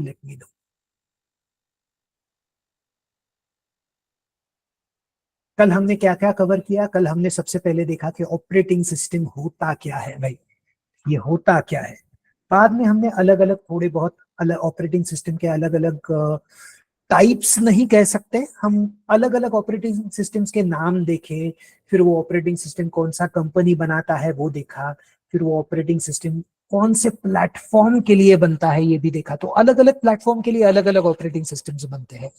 Let me know. कल हमने क्या क्या कवर किया? कल हमने सबसे पहले देखा कि ऑपरेटिंग सिस्टम होता क्या है भाई, ये होता क्या है। बाद में हमने अलग अलग थोड़े बहुत अलग ऑपरेटिंग सिस्टम के अलग अलग टाइप्स नहीं कह सकते हम, अलग अलग ऑपरेटिंग सिस्टम्स के नाम देखे। फिर वो ऑपरेटिंग सिस्टम कौन सा कंपनी बनाता है वो देखा। फिर वो ऑपरेटिंग सिस्टम कौन से प्लेटफॉर्म के लिए बनता है ये भी देखा। तो अलग अलग प्लेटफॉर्म के लिए अलग अलग ऑपरेटिंग सिस्टम्स बनते हैं।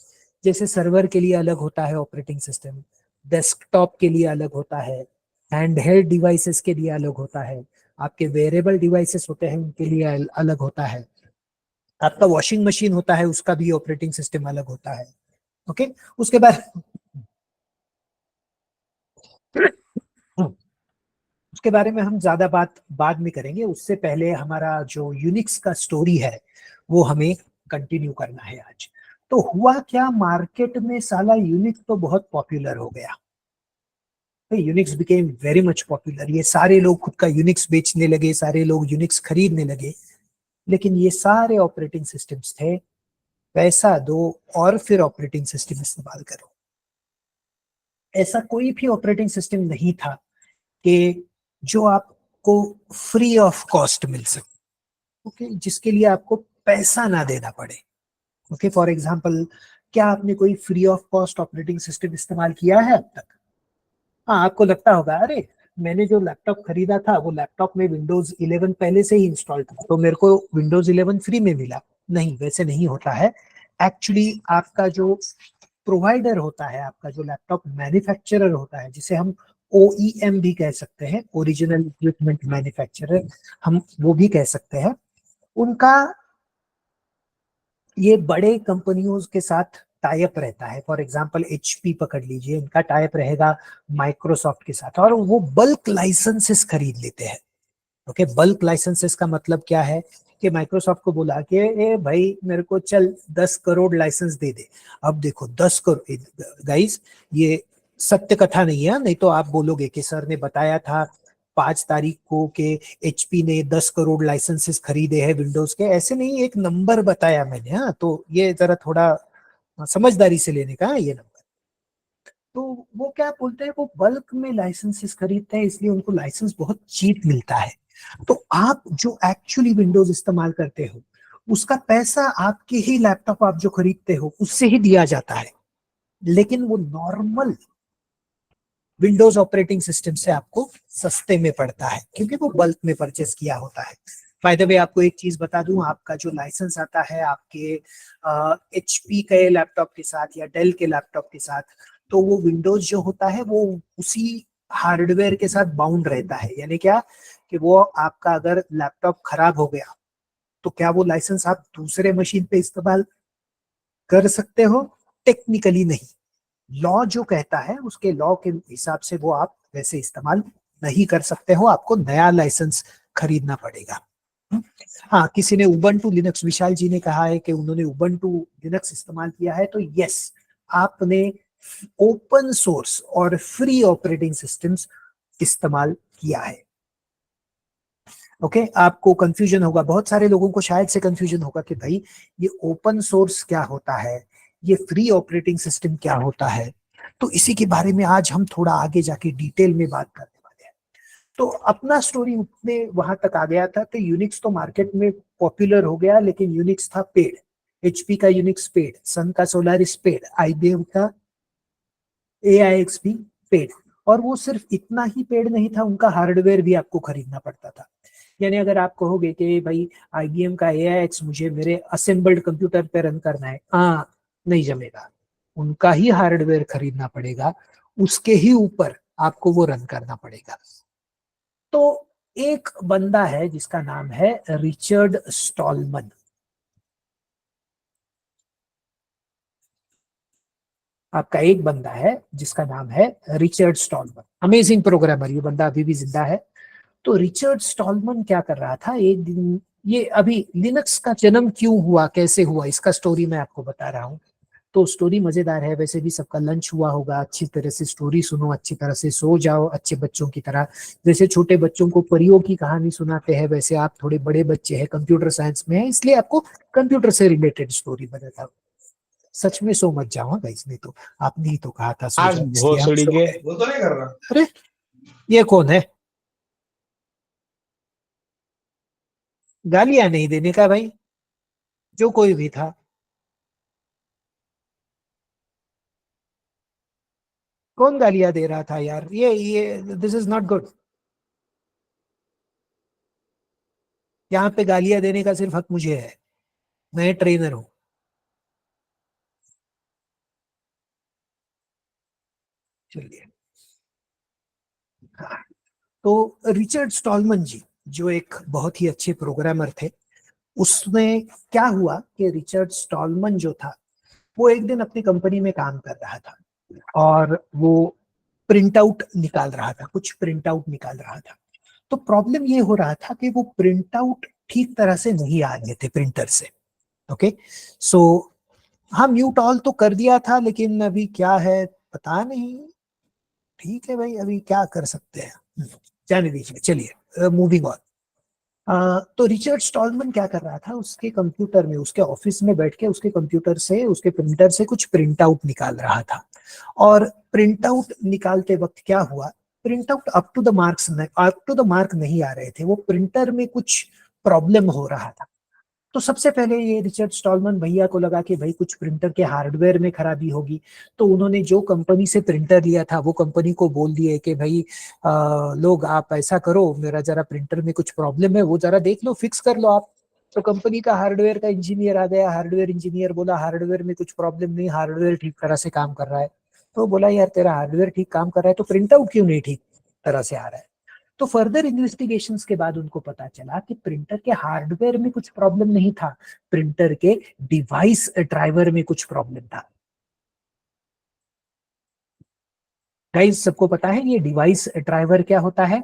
जैसे सर्वर के लिए अलग होता है ऑपरेटिंग सिस्टम, डेस्कटॉप के लिए अलग होता है, हैंडहेल्ड डिवाइसेस के लिए अलग होता है, आपके वेरेबल डिवाइसेस होते हैं उनके लिए अलग होता है, आपका वॉशिंग मशीन होता है उसका भी ऑपरेटिंग सिस्टम अलग होता है। ओके, उसके बाद उसके बारे में हम ज्यादा बात बाद में करेंगे। उससे पहले हमारा जो यूनिक्स का स्टोरी है वो हमें कंटिन्यू करना है आज। तो हुआ क्या, मार्केट में साला यूनिक्स तो बहुत पॉपुलर हो गया। Unix became very much popular, ये सारे लोग खुद का यूनिक्स बेचने लगे, सारे लोग यूनिक्स खरीदने लगे। लेकिन ये सारे ऑपरेटिंग सिस्टम्स थे पैसा दो और फिर ऑपरेटिंग सिस्टम इस्तेमाल करो। ऐसा कोई भी ऑपरेटिंग सिस्टम नहीं था कि जो आपको फ्री ऑफ कॉस्ट मिल सके, ओके, जिसके लिए आपको पैसा ना देना पड़े। ओके, फॉर एग्जांपल, क्या आपने कोई free of cost operating system इस्तेमाल किया है अब तक? हाँ, आपको लगता होगा अरे मैंने जो लैपटॉप खरीदा था वो लैपटॉप में विंडोज 11 पहले से ही इंस्टॉल था तो मेरे को विंडोज 11 फ्री में मिला। नहीं, वैसे नहीं होता है। एक्चुअली आपका जो प्रोवाइडर होता है, आपका जो लैपटॉप मैन्युफैक्चरर होता है, जिसे हम ओईएम भी कह सकते हैं, ओरिजिनल इक्विपमेंट मैन्युफैक्चरर, हम वो भी कह सकते हैं, उनका ये बड़े कंपनियों के साथ टाई अप रहता है। फॉर एग्जांपल एचपी पकड़ लीजिए, इनका टाई अप रहेगा माइक्रोसॉफ्ट के साथ और वो बल्क लाइसेंसेस खरीद लेते हैं। ओके, बल्क लाइसेंसेस का मतलब क्या है कि माइक्रोसॉफ्ट को बुला के ए भाई मेरे को चल 10 करोड़ लाइसेंस दे दे। अब देखो 10 करोड़, गाइस ये सत्य कथा नहीं है, नहीं तो आप बोलोगे कि सर ने बताया था 5 तारीख को कि एचपी ने 10 करोड़ लाइसेंसेस खरीदे हैं विंडोज के। ऐसे नहीं, एक नंबर बताया मैंने। हाँ, तो ये जरा थोड़ा समझदारी से लेने का है ये नंबर। तो वो क्या बोलते हैं, वो बल्क में लाइसेंसेस खरीदते हैं, इसलिए उनको लाइसेंस बहुत चीप मिलता है। तो आप जो एक्चुअली विंडोज इस्तेमाल करते हो उसका पैसा आपके ही लैपटॉप आप जो खरीदते हो उससे ही दिया जाता है, लेकिन वो नॉर्मल विंडोज ऑपरेटिंग सिस्टम से आपको सस्ते में पड़ता है क्योंकि वो बल्क में परचेस किया होता है। बाय द वे, आपको एक चीज बता दूं, आपका जो लाइसेंस आता है आपके एचपी के लैपटॉप के साथ या डेल के लैपटॉप के साथ, तो वो विंडोज जो होता है वो उसी हार्डवेयर के साथ बाउंड रहता है। यानी क्या कि वो आपका अगर लैपटॉप खराब हो गया तो क्या वो लाइसेंस आप दूसरे मशीन पे इस्तेमाल कर सकते हो? टेक्निकली नहीं। लॉ जो कहता है उसके लॉ के हिसाब से वो आप वैसे इस्तेमाल नहीं कर सकते हो, आपको नया लाइसेंस खरीदना पड़ेगा। हाँ, किसी ने उबंटू लिनक्स, विशाल जी ने कहा है कि उन्होंने उबंटू लिनक्स इस्तेमाल किया है, तो यस, आपने ओपन सोर्स और फ्री ऑपरेटिंग सिस्टम्स इस्तेमाल किया है। ओके, आपको कंफ्यूजन होगा, बहुत सारे लोगों को शायद से कंफ्यूजन होगा कि भाई ये ओपन सोर्स क्या होता है, ये फ्री ऑपरेटिंग सिस्टम क्या होता है। तो इसी के बारे में आज हम थोड़ा आगे जाके डिटेल में बात करने वाले हैं। तो अपना स्टोरी उतने वहां तक आ गया था, तो यूनिक्स तो मार्केट में पॉपुलर हो गया, लेकिन यूनिक्स था पेड। एचपी का यूनिक्स पेड, सन का सोलारिस पेड, आईबीएम का एआईएक्स भी पेड। और वो सिर्फ इतना ही पेड नहीं था, उनका हार्डवेयर भी आपको खरीदना पड़ता था। यानी अगर आप कहोगे कि भाई आईबीएम का एआईएक्स मुझे मेरे असेंबल्ड कंप्यूटर पे रन करना है, हाँ, नहीं जमेगा, उनका ही हार्डवेयर खरीदना पड़ेगा, उसके ही ऊपर आपको वो रन करना पड़ेगा। तो एक बंदा है जिसका नाम है रिचर्ड स्टॉलमन। आपका एक बंदा है जिसका नाम है रिचर्ड स्टॉलमन, अमेजिंग प्रोग्रामर, ये बंदा अभी भी जिंदा है। तो रिचर्ड स्टॉलमन क्या कर रहा था एक दिन, ये अभी लिनक्स का जन्म क्यों हुआ, कैसे हुआ, इसका स्टोरी मैं आपको बता रहा हूँ। तो स्टोरी मजेदार है, वैसे भी सबका लंच हुआ होगा, अच्छी तरह से स्टोरी सुनो, अच्छी तरह से सो जाओ अच्छे बच्चों की तरह। जैसे छोटे बच्चों को परियों की कहानी सुनाते हैं, वैसे आप थोड़े बड़े बच्चे हैं, कंप्यूटर साइंस में है, इसलिए आपको कंप्यूटर से रिलेटेड स्टोरी बताता हूँ। सच में सो मत जाओ हाँ गाइस, नहीं तो आपने ही तो कहा था सो आज जाओ, इसलिए हम भोसड़ी सो के गए। वो तो नहीं कर रहा। अरे ये कौन है, गालियां नहीं देने का भाई, जो कोई भी था। कौन गालियां दे रहा था यार, ये दिस इज नॉट गुड। यहाँ पे गालियां देने का सिर्फ हक मुझे है, मैं ट्रेनर हूँ। चलिए, हाँ, तो रिचर्ड स्टॉलमन जी जो एक बहुत ही अच्छे प्रोग्रामर थे, उसमें क्या हुआ कि रिचर्ड स्टॉलमन जो था वो एक दिन अपनी कंपनी में काम कर रहा था, और वो प्रिंट आउट निकाल रहा था, कुछ प्रिंट आउट निकाल रहा था। तो प्रॉब्लम ये हो रहा था कि वो प्रिंट आउट ठीक तरह से नहीं आ रहे थे प्रिंटर से। ओके, सो हाँ म्यूट ऑल तो कर दिया था, लेकिन अभी क्या है पता नहीं। ठीक है भाई, अभी क्या कर सकते हैं, जाने दीजिए, चलिए मूविंग ऑन। तो रिचर्ड स्टॉलमन क्या कर रहा था, उसके कंप्यूटर में, उसके ऑफिस में बैठ के उसके कंप्यूटर से, उसके प्रिंटर से कुछ प्रिंट आउट निकाल रहा था। और प्रिंट आउट निकालते वक्त क्या हुआ, print out up to the mark नहीं आ रहे थे, वो प्रिंटर में कुछ प्रॉब्लम हो रहा था। तो सबसे पहले ये रिचर्ड स्टॉलमन भैया को लगा कि भाई कुछ प्रिंटर के हार्डवेयर में खराबी होगी। तो उन्होंने जो कंपनी से प्रिंटर लिया था वो कंपनी को बोल दिए कि भाई लोग आप ऐसा करो, मेरा जरा प्रिंटर में कुछ प्रॉब्लम है, वो जरा देख लो, फिक्स कर लो आप। तो कंपनी का हार्डवेयर का इंजीनियर आ गया, हार्डवेयर इंजीनियर बोला हार्डवेयर में कुछ प्रॉब्लम नहीं, हार्डवेयर ठीक तरह से काम कर रहा है। तो बोला यार तेरा हार्डवेयर ठीक काम कर रहा है तो प्रिंट आउट क्यों नहीं ठीक तरह से आ रहा है। तो फर्दर इन्वेस्टिगेशंस के बाद उनको पता चला कि प्रिंटर के हार्डवेयर में कुछ प्रॉब्लम नहीं था, प्रिंटर के डिवाइस ड्राइवर में कुछ प्रॉब्लम था। गाइस सबको पता है ये डिवाइस ड्राइवर क्या होता है?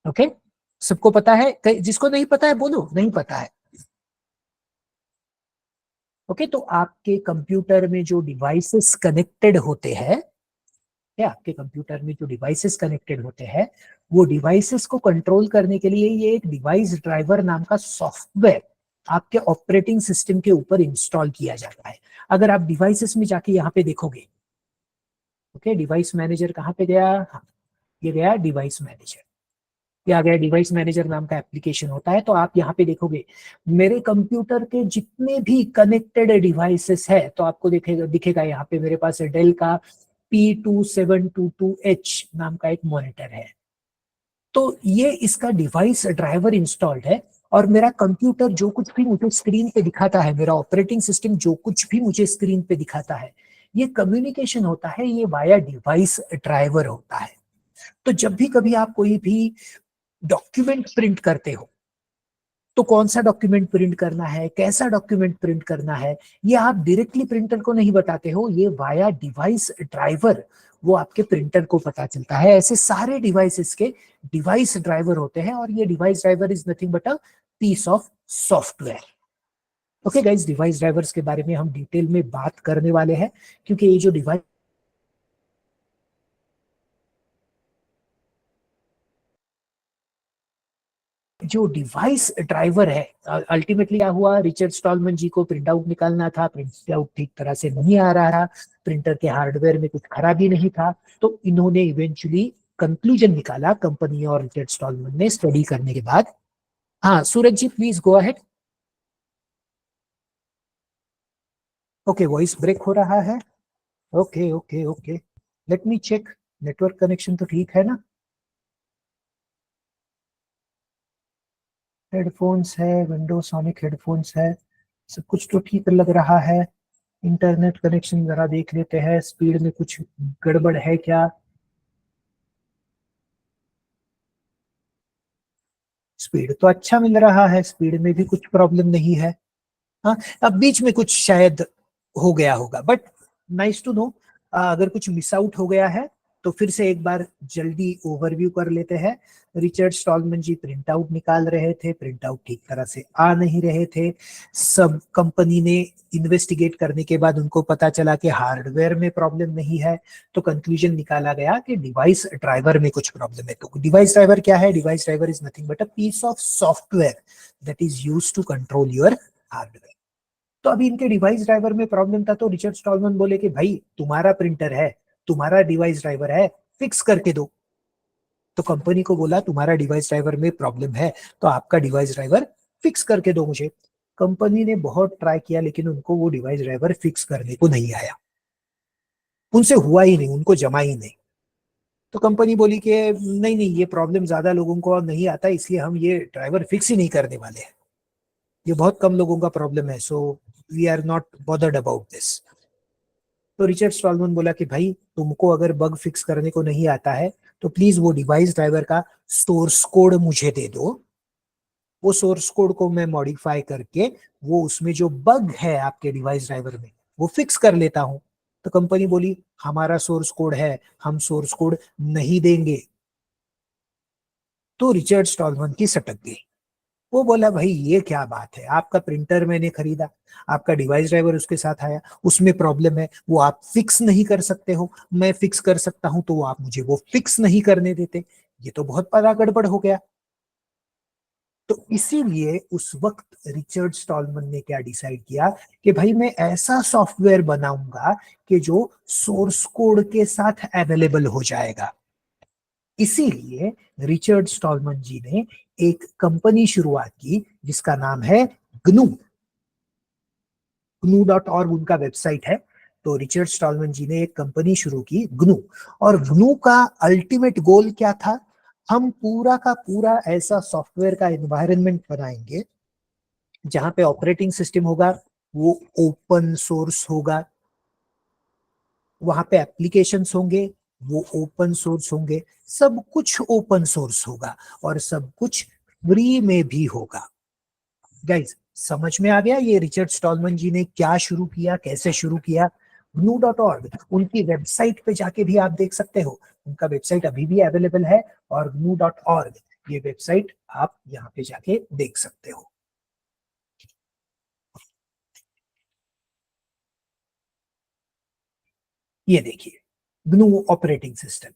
ओके, सबको पता है, जिसको नहीं पता है बोलो नहीं पता है। ओके, तो आपके कंप्यूटर में जो डिवाइसेस कनेक्टेड होते हैं, या आपके कंप्यूटर में जो डिवाइसेस कनेक्टेड होते हैं, वो डिवाइसेस को कंट्रोल करने के लिए ये एक डिवाइस ड्राइवर नाम का सॉफ्टवेयर आपके ऑपरेटिंग सिस्टम के ऊपर इंस्टॉल किया जाता है। अगर आप डिवाइसेस में जाके यहाँ पे देखोगे, ओके, डिवाइस मैनेजर कहाँ पे गया, हाँ, ये गया डिवाइस मैनेजर, ये आ गया डिवाइस मैनेजर नाम का एप्लीकेशन होता है। तो आप यहाँ पे देखोगे मेरे कंप्यूटर के जितने भी कनेक्टेड डिवाइसेस है, तो आपको दिखेगा दिखेगा यहाँ पे मेरे पास डेल का P2722H नाम का एक मॉनिटर है। तो ये इसका डिवाइस ड्राइवर इंस्टॉल्ड है, और मेरा कंप्यूटर जो कुछ भी मुझे स्क्रीन पे दिखाता है, मेरा ऑपरेटिंग सिस्टम जो कुछ भी मुझे स्क्रीन पे दिखाता है, ये कम्युनिकेशन होता है, ये वाया डिवाइस ड्राइवर होता है। तो जब भी कभी आप कोई भी डॉक्यूमेंट प्रिंट करते हो, तो कौन सा डॉक्यूमेंट प्रिंट करना है, कैसा डॉक्यूमेंट प्रिंट करना है, ये आप डायरेक्टली प्रिंटर को नहीं बताते हो, ये वाया डिवाइस ड्राइवर वो आपके प्रिंटर को पता चलता है। ऐसे सारे डिवाइसेस के डिवाइस ड्राइवर होते हैं, और ये device driver is nothing but a piece of software. Okay guys, device drivers के बारे में हम डिटेल में बात करने वाले हैं, क्योंकि ये जो डिवाइस ड्राइवर है, अल्टीमेटली क्या हुआ, रिचर्ड स्टॉलमन जी को प्रिंट आउट निकालना था, प्रिंट आउट ठीक तरह से नहीं आ रहा था, प्रिंटर के हार्डवेयर में कुछ खराबी नहीं था। तो इन्होंने इवेंचुअली कंक्लूजन निकाला, कंपनी और रिचर्ड स्टॉलमन ने स्टडी करने के बाद। हाँ Suraj ji please go ahead. Okay, voice break हो रहा है। Okay okay okay, let me check, network connection तो ठीक है ना? हेडफोन्स है, विंडो सोनिक हेडफोन्स है, सब कुछ तो ठीक लग रहा है। इंटरनेट कनेक्शन जरा देख लेते हैं, स्पीड में कुछ गड़बड़ है क्या? स्पीड तो अच्छा मिल रहा है, स्पीड में भी कुछ प्रॉब्लम नहीं है। हाँ, अब बीच में कुछ शायद हो गया होगा, बट नाइस टू नो। अगर कुछ मिस आउट हो गया है तो फिर से एक बार जल्दी ओवरव्यू कर लेते हैं। रिचर्ड स्टॉलमैन जी प्रिंट आउट निकाल रहे थे, प्रिंट आउट ठीक तरह से आ नहीं रहे थे। सब कंपनी ने इन्वेस्टिगेट करने के बाद उनको पता चला कि हार्डवेयर में प्रॉब्लम नहीं है, तो कंक्लूजन निकाला गया कि डिवाइस ड्राइवर में कुछ प्रॉब्लम है। तो डिवाइस ड्राइवर क्या है? Device driver is nothing but a piece of software that is used to control your hardware. तो अभी इनके डिवाइस ड्राइवर में प्रॉब्लम था, तो रिचर्ड स्टॉलमैन बोले कि भाई तुम्हारा प्रिंटर है, तुम्हारा डिवाइस ड्राइवर है, फिक्स करके दो। तो कंपनी को बोला तुम्हारा डिवाइस ड्राइवर में प्रॉब्लम है, तो आपका डिवाइस ड्राइवर फिक्स करके दो मुझे। कंपनी ने बहुत ट्राई किया, लेकिन उनको वो डिवाइस ड्राइवर फिक्स करने को नहीं आया, उनसे हुआ ही नहीं, उनको जमा ही नहीं। तो कंपनी बोली कि नहीं नहीं, ये प्रॉब्लम ज्यादा लोगों को नहीं आता, इसलिए हम ये ड्राइवर फिक्स ही नहीं करने वाले हैं, ये बहुत कम लोगों का प्रॉब्लम है, so we are not bothered about this. तो रिचर्ड स्टॉलमैन बोला कि भाई तुमको अगर बग फिक्स करने को नहीं आता है, तो प्लीज वो डिवाइस ड्राइवर का सोर्स कोड मुझे दे दो। वो सोर्स कोड को मैं मॉडिफाई करके वो उसमें जो बग है आपके डिवाइस ड्राइवर में वो फिक्स कर लेता हूं। तो कंपनी बोली हमारा सोर्स कोड है, हम सोर्स कोड नहीं देंगे। तो रिचर्ड स्टॉलमैन की सटक गई। वो बोला भाई ये क्या बात है, आपका प्रिंटर मैंने खरीदा, आपका डिवाइस ड्राइवर उसके साथ आया, उसमें प्रॉब्लम है, वो आप फिक्स नहीं कर सकते हो, मैं फिक्स कर सकता हूं, तो वो आप मुझे वो फिक्स नहीं करने देते, ये तो बहुत बड़ा गड़बड़ हो गया। तो इसीलिए उस वक्त रिचर्ड स्टॉलमैन ने क्या डिसाइड किया कि भाई मैं ऐसा सॉफ्टवेयर बनाऊंगा कि जो सोर्स कोड के साथ अवेलेबल हो जाएगा। इसीलिए रिचर्ड स्टॉलमैन जी ने एक कंपनी शुरुआत की जिसका नाम है ग्नू। GNU.org उनका वेबसाइट है। तो रिचर्ड स्टॉलमैन जी ने एक कंपनी शुरू की ग्नू, और ग्नू का अल्टीमेट गोल क्या था? हम पूरा का पूरा ऐसा सॉफ्टवेयर का एनवायरनमेंट बनाएंगे जहां पे ऑपरेटिंग सिस्टम होगा वो ओपन सोर्स होगा, वहां पे एप्लीकेशंस होंगे वो ओपन सोर्स होंगे, सब कुछ ओपन सोर्स होगा और सब कुछ फ्री में भी होगा। गाइज समझ में आ गया ये रिचर्ड स्टॉलमैन जी ने क्या शुरू किया, कैसे शुरू किया? GNU.org उनकी वेबसाइट पे जाके भी आप देख सकते हो, उनका वेबसाइट अभी भी अवेलेबल है, और GNU.org ये वेबसाइट आप यहाँ पे जाके देख सकते हो। ये देखिए ग्नू ऑपरेटिंग सिस्टम।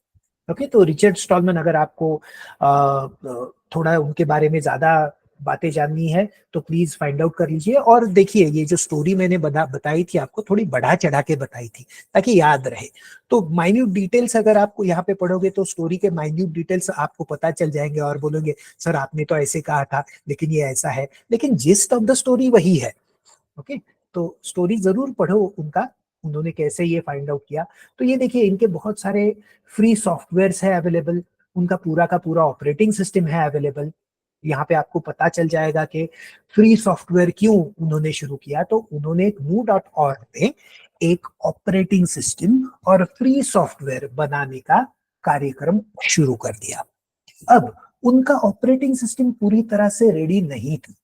ओके, तो रिचर्ड स्टॉलमैन, अगर आपको थोड़ा उनके बारे में ज्यादा बातें जाननी है तो प्लीज फाइंड आउट कर लीजिए। और देखिए ये जो स्टोरी मैंने बताई थी आपको, थोड़ी बढ़ा चढ़ा के बताई थी ताकि याद रहे। तो माइन्यूट डिटेल्स अगर आपको यहाँ पे पढ़ोगे तो स्टोरी के माइन्यूट डिटेल्स आपको पता चल जाएंगे और बोलोगे सर आपने तो ऐसे कहा था लेकिन ये ऐसा है, लेकिन जिस्ट ऑफ द स्टोरी वही है। ओके, तो स्टोरी जरूर पढ़ो उनका, उन्होंने कैसे ये फाइंड आउट किया। तो ये देखिए इनके बहुत सारे फ्री सॉफ्टवेयर्स है अवेलेबल, उनका पूरा का पूरा ऑपरेटिंग सिस्टम है अवेलेबल। यहाँ पे आपको पता चल जाएगा कि फ्री सॉफ्टवेयर क्यों उन्होंने शुरू किया। तो उन्होंने GNU.org में एक ऑपरेटिंग सिस्टम और फ्री सॉफ्टवेयर बनाने का कार्यक्रम शुरू कर दिया। अब उनका ऑपरेटिंग सिस्टम पूरी तरह से रेडी नहीं था,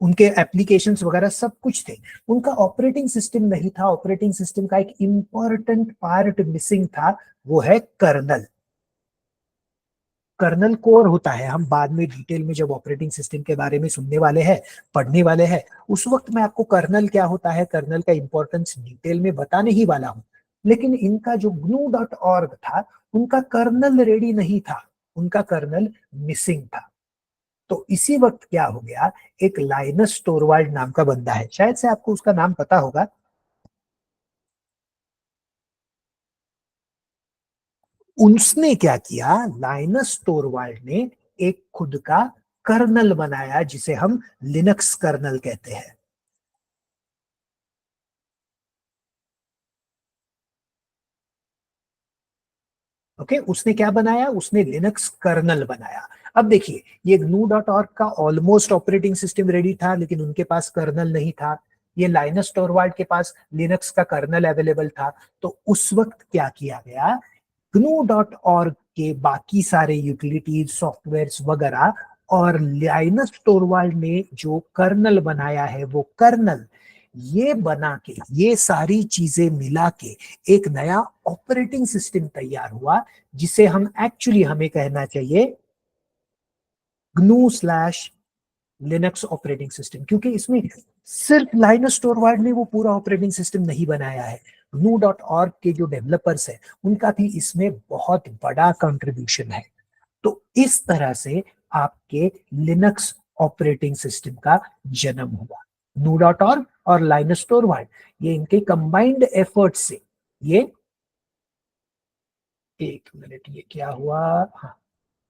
उनके एप्लीकेशंस वगैरह सब कुछ थे, उनका ऑपरेटिंग सिस्टम नहीं था। ऑपरेटिंग सिस्टम का एक इंपॉर्टेंट पार्ट मिसिंग था, वो है कर्नल। कर्नल कोर होता है, हम बाद में डिटेल में जब ऑपरेटिंग सिस्टम के बारे में सुनने वाले हैं, पढ़ने वाले हैं, उस वक्त मैं आपको कर्नल क्या होता है, कर्नल का इंपॉर्टेंस डिटेल में बताने ही वाला हूं। लेकिन इनका जो GNU.org था, उनका कर्नल रेडी नहीं था, उनका कर्नल मिसिंग था। तो इसी वक्त क्या हो गया, एक लाइनस टोरवाल्ड नाम का बंदा है, शायद से आपको उसका नाम पता होगा। उसने क्या किया, लाइनस टोरवाल्ड ने एक खुद का कर्नल बनाया जिसे हम लिनक्स कर्नल कहते हैं। ओके, उसने क्या बनाया, उसने लिनक्स कर्नल बनाया। अब देखिए ये GNU.org का ऑलमोस्ट ऑपरेटिंग सिस्टम रेडी था, लेकिन उनके पास कर्नल नहीं था। ये लाइनस टोरवाल्ड के पास लिनक्स का कर्नल अवेलेबल था। तो उस वक्त क्या किया गया, GNU.org के बाकी सारे यूटिलिटीज सॉफ्टवेयर्स वगैरह और लाइनस टोरवाल्ड ने जो कर्नल बनाया है वो कर्नल ये बना के, ये सारी चीजें मिला के एक नया ऑपरेटिंग सिस्टम तैयार हुआ, जिसे हम एक्चुअली, हमें कहना चाहिए GNU slash Linux operating system, क्योंकि इसमें सिर्फ लाइनस टोरवाल्ड ने वो पूरा ऑपरेटिंग सिस्टम नहीं बनाया है, GNU.org के जो डेवलपर्स हैं उनका भी इसमें बहुत बड़ा कंट्रीब्यूशन है। तो इस तरह से आपके लिनक्स ऑपरेटिंग सिस्टम का जन्म हुआ। GNU.org और लाइनस टोरवाल्ड, ये इनके कंबाइंड एफर्ट से, ये एक मिनट, ये क्या हुआ, हाँ,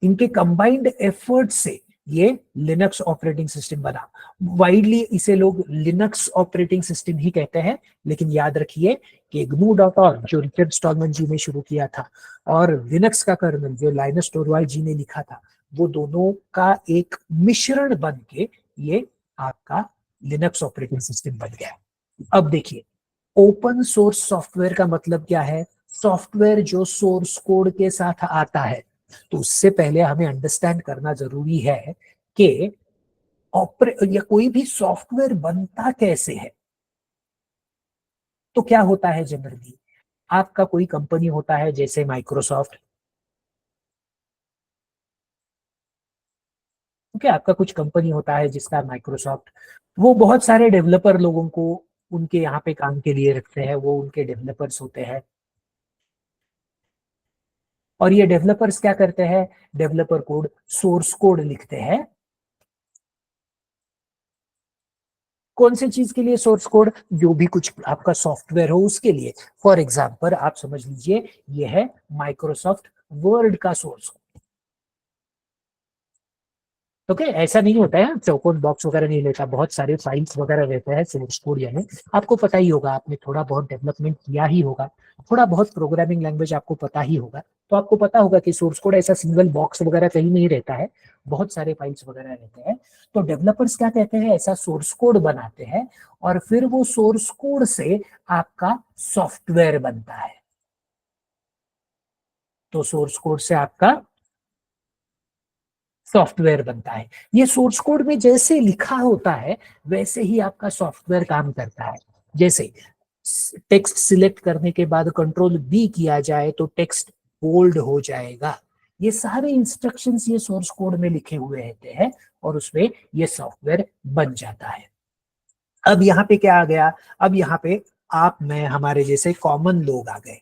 इनके कंबाइंड एफर्ट से ये लिनक्स ऑपरेटिंग सिस्टम बना। वाइडली इसे लोग लिनक्स ऑपरेटिंग सिस्टम ही कहते हैं, लेकिन याद रखिए कि GNU.org जो रिचर्ड स्टॉलमैन जी ने शुरू किया था और लिनक्स का कर्नल जो लाइनस टोरवाल्ड जी ने लिखा था, वो दोनों का एक मिश्रण बन के ये आपका लिनक्स ऑपरेटिंग सिस्टम बन गया। अब देखिए, ओपन सोर्स सॉफ्टवेयर का मतलब क्या है? सॉफ्टवेयर जो सोर्स कोड के साथ आता है। तो उससे पहले हमें अंडरस्टैंड करना जरूरी है कि या कोई भी सॉफ्टवेयर बनता कैसे है। तो क्या होता है जनरली, आपका कोई कंपनी होता है जैसे माइक्रोसॉफ्ट, ओके, आपका कुछ कंपनी होता है जिसका माइक्रोसॉफ्ट, वो बहुत सारे डेवलपर लोगों को उनके यहाँ पे काम के लिए रखते हैं, वो उनके डेवलपर्स होते हैं। और ये डेवलपर्स क्या करते हैं? डेवलपर कोड, सोर्स कोड लिखते हैं। कौन सी चीज के लिए सोर्स कोड? जो भी कुछ आपका सॉफ्टवेयर हो उसके लिए। फॉर एग्जाम्पल आप समझ लीजिए, ये है माइक्रोसॉफ्ट वर्ड का सोर्स कोड। ओके, ऐसा नहीं होता है चौकोन बॉक्स वगैरह नहीं लेता, बहुत सारे फाइल्स वगैरह रहते हैं सोर्स कोड, यानी आपको पता ही होगा, आपने थोड़ा बहुत डेवलपमेंट किया ही होगा, थोड़ा बहुत प्रोग्रामिंग लैंग्वेज आपको पता ही होगा, तो आपको पता होगा कि सोर्स कोड ऐसा सिंगल बॉक्स वगैरह कहीं नहीं रहता है, बहुत सारे फाइल्स वगैरह रहते हैं। तो डेवलपर्स क्या कहते हैं, ऐसा सोर्स कोड बनाते हैं और फिर वो सोर्स कोड से आपका सॉफ्टवेयर बनता है। तो सोर्स कोड से आपका सॉफ्टवेयर बनता है। ये सोर्स कोड में जैसे लिखा होता है वैसे ही आपका सॉफ्टवेयर काम करता है। जैसे टेक्स्ट सिलेक्ट करने के बाद कंट्रोल बी किया जाए तो टेक्स्ट बोल्ड हो जाएगा। ये सारे इंस्ट्रक्शंस ये सोर्स कोड में लिखे हुए रहते हैं और उसमें ये सॉफ्टवेयर बन जाता है। अब यहाँ पे क्या आ गया? अब यहाँ पे आप, मैं, हमारे जैसे कॉमन लोग आ गए,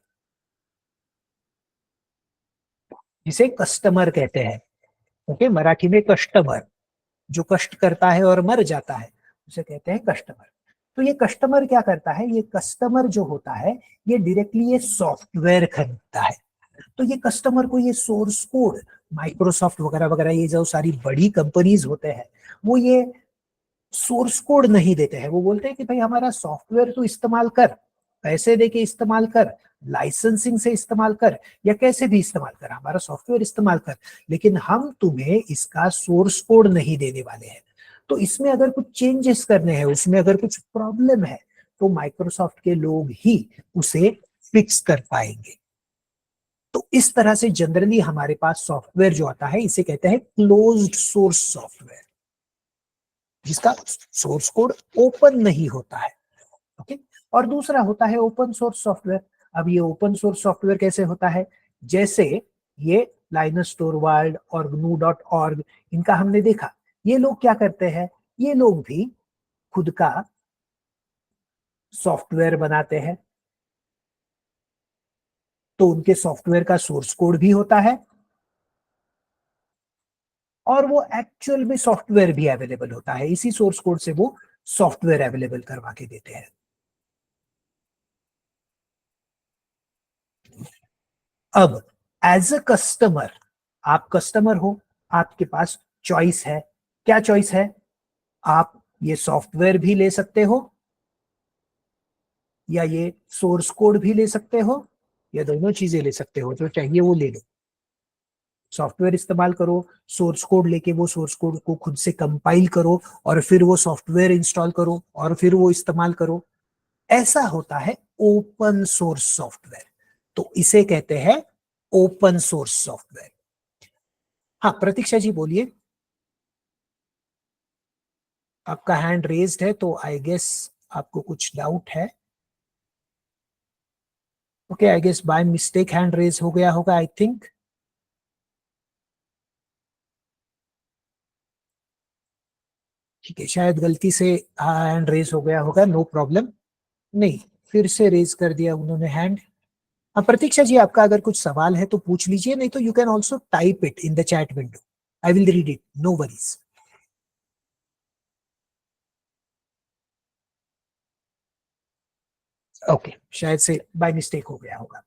जिसे कस्टमर कहते हैं। ओके, मराठी में कस्टमर, जो कष्ट करता है और मर जाता है उसे कहते हैं कस्टमर। तो ये कस्टमर क्या करता है? ये कस्टमर जो होता है ये डायरेक्टली ये सॉफ्टवेयर खरीदता है। तो ये कस्टमर को ये सोर्स कोड, माइक्रोसॉफ्ट वगैरह वगैरह, ये जो सारी बड़ी कंपनीज होते हैं वो ये सोर्स कोड नहीं देते हैं। वो बोलते हैं कि भाई हमारा सॉफ्टवेयर तो इस्तेमाल कर, पैसे दे के इस्तेमाल कर, लाइसेंसिंग से इस्तेमाल कर, या कैसे भी इस्तेमाल कर, हमारा सॉफ्टवेयर इस्तेमाल कर, लेकिन हम तुम्हें इसका सोर्स कोड नहीं देने वाले हैं। तो इसमें अगर कुछ चेंजेस करने हैं, उसमें अगर कुछ प्रॉब्लम है, तो माइक्रोसॉफ्ट के लोग ही उसे फिक्स कर पाएंगे। तो इस तरह से जनरली हमारे पास सॉफ्टवेयर जो आता है इसे कहते हैं क्लोज्ड सोर्स सॉफ्टवेयर, जिसका सोर्स कोड ओपन नहीं होता है। ओके, और दूसरा होता है ओपन सोर्स सॉफ्टवेयर। अब ये ओपन सोर्स सॉफ्टवेयर कैसे होता है? जैसे ये लाइनस टोरवाल्ड और GNU.org, इनका हमने देखा, ये लोग क्या करते हैं, ये लोग भी खुद का सॉफ्टवेयर बनाते हैं। तो उनके सॉफ्टवेयर का सोर्स कोड भी होता है और वो एक्चुअल में सॉफ्टवेयर भी अवेलेबल होता है, इसी सोर्स कोड से वो सॉफ्टवेयर अवेलेबल करवा के देते हैं। अब एज अ कस्टमर, आप कस्टमर हो, आपके पास चॉइस है। क्या चॉइस है? आप ये सॉफ्टवेयर भी ले सकते हो या ये सोर्स कोड भी ले सकते हो, या दोनों चीजें ले सकते हो, जो चाहिए वो ले लो। सॉफ्टवेयर इस्तेमाल करो, सोर्स कोड लेके वो सोर्स कोड को खुद से कंपाइल करो और फिर वो सॉफ्टवेयर इंस्टॉल करो और फिर वो इस्तेमाल करो। ऐसा होता है ओपन सोर्स सॉफ्टवेयर। तो इसे कहते हैं ओपन सोर्स सॉफ्टवेयर। हाँ, प्रतीक्षा जी बोलिए। आपका हैंड रेज्ड है तो आई गेस आपको कुछ डाउट है? Okay, I guess by mistake hand raise हो गया होगा, आई थिंक। ठीक है, शायद गलती से हैंड रेज हो गया होगा, नो प्रॉब्लम। नहीं, फिर से रेज कर दिया उन्होंने हैंड। अब प्रतीक्षा जी, आपका अगर कुछ सवाल है तो पूछ लीजिए, नहीं तो you can also type it in the chat window, I will read it, no worries. Okay, शायद से बाय मिस्टेक हो गया होगा।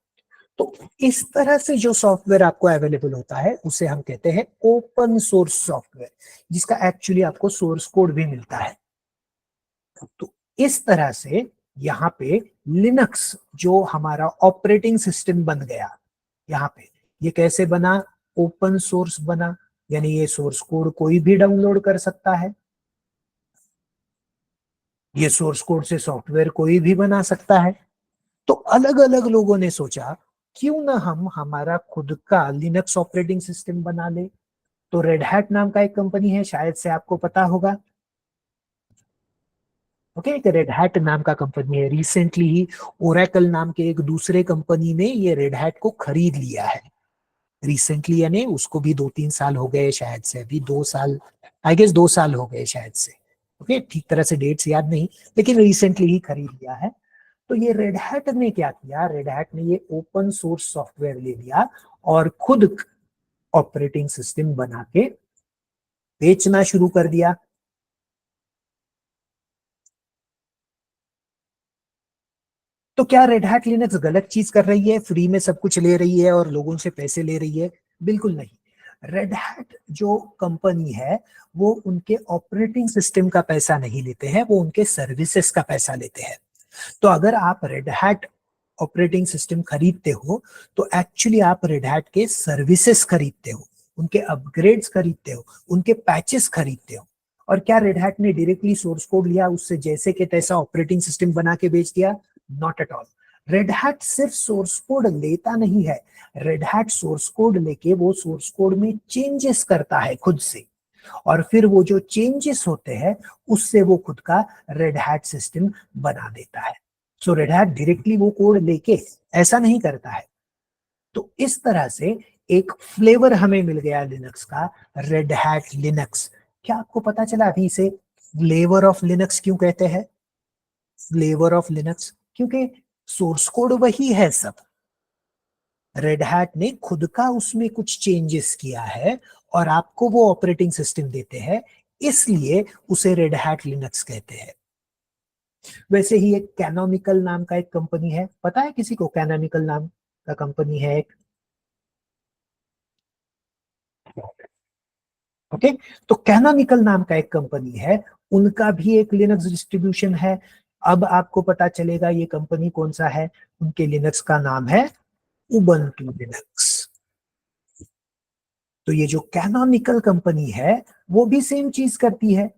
तो इस तरह से जो सॉफ्टवेयर आपको अवेलेबल होता है उसे हम कहते हैं ओपन सोर्स सॉफ्टवेयर, जिसका एक्चुअली आपको सोर्स कोड भी मिलता है। तो इस तरह से यहाँ पे लिनक्स जो हमारा ऑपरेटिंग सिस्टम बन गया, यहाँ पे ये कैसे बना? ओपन सोर्स बना, यानी ये सोर्स कोड कोई भी डाउनलोड कर सकता है, ये सोर्स कोड से सॉफ्टवेयर कोई भी बना सकता है। तो अलग अलग लोगों ने सोचा क्यों ना हम हमारा खुद का लिनक्स ऑपरेटिंग सिस्टम बना ले। तो रेड हैट नाम का एक कंपनी है, शायद से आपको पता होगा। ओके, एक रेड हैट नाम का कंपनी है, रिसेंटली ही ओरेकल नाम के एक दूसरे कंपनी ने ये रेड हैट को खरीद लिया है। रिसेंटली यानी उसको भी 2-3 साल हो गए, शायद से अभी 2 साल, आई गेस 2 साल हो गए शायद से। ओके, ठीक तरह से डेट्स याद नहीं, लेकिन रिसेंटली ही खरीद लिया है। तो ये रेड हैट ने क्या किया? रेड हैट ने ये ओपन सोर्स सॉफ्टवेयर ले लिया और खुद ऑपरेटिंग सिस्टम बना के बेचना शुरू कर दिया। तो क्या रेड हैट लिनक्स गलत चीज कर रही है, फ्री में सब कुछ ले रही है और लोगों से पैसे ले रही है? बिल्कुल नहीं। रेड हैट जो कंपनी है वो उनके ऑपरेटिंग सिस्टम का पैसा नहीं लेते हैं, वो उनके सर्विसेज का पैसा लेते हैं। तो अगर आप रेड हैट ऑपरेटिंग सिस्टम खरीदते हो तो एक्चुअली आप रेड हैट के सर्विसेज खरीदते हो, उनके अपग्रेड्स खरीदते हो, उनके पैचेस खरीदते हो। और क्या रेड हैट ने डायरेक्टली सोर्स कोड लिया, उससे जैसे के तैसा ऑपरेटिंग सिस्टम बना के बेच दिया? Not at all. Red hat सिर्फ सोर्स कोड लेता नहीं है, रेड हैट सोर्स कोड लेके वो सोर्स कोड में चेंजेस करता है खुद से, और फिर वो जो चेंजेस होते हैं उससे वो खुद का रेड हैट सिस्टम बना देता है। सो रेड हैट डायरेक्टली वो कोड लेके ऐसा नहीं करता है। तो इस तरह से एक फ्लेवर हमें मिल गया लिनक्स का, रेड हैट लिनक्स। क्या आपको पता चला अभी इसे फ्लेवर ऑफ लिनक्स क्यों कहते हैं? फ्लेवर ऑफ लिनक्स क्योंकि सोर्स कोड वही है सब, रेड हैट ने खुद का उसमें कुछ चेंजेस किया है और आपको वो ऑपरेटिंग सिस्टम देते हैं, इसलिए उसे रेड हैट लिनक्स कहते हैं। वैसे ही एक कैनोनिकल नाम का एक कंपनी है, पता है किसी को? कैनोनिकल नाम का कंपनी है एक। ओके, तो कैनोनिकल नाम का एक कंपनी है, उनका भी एक लिनक्स डिस्ट्रीब्यूशन है। अब आपको पता चलेगा ये कंपनी कौन सा है। उनके लिनक्स का नाम है उबंटू लिनक्स। तो ये जो कैनोनिकल कंपनी है वो भी सेम चीज करती है।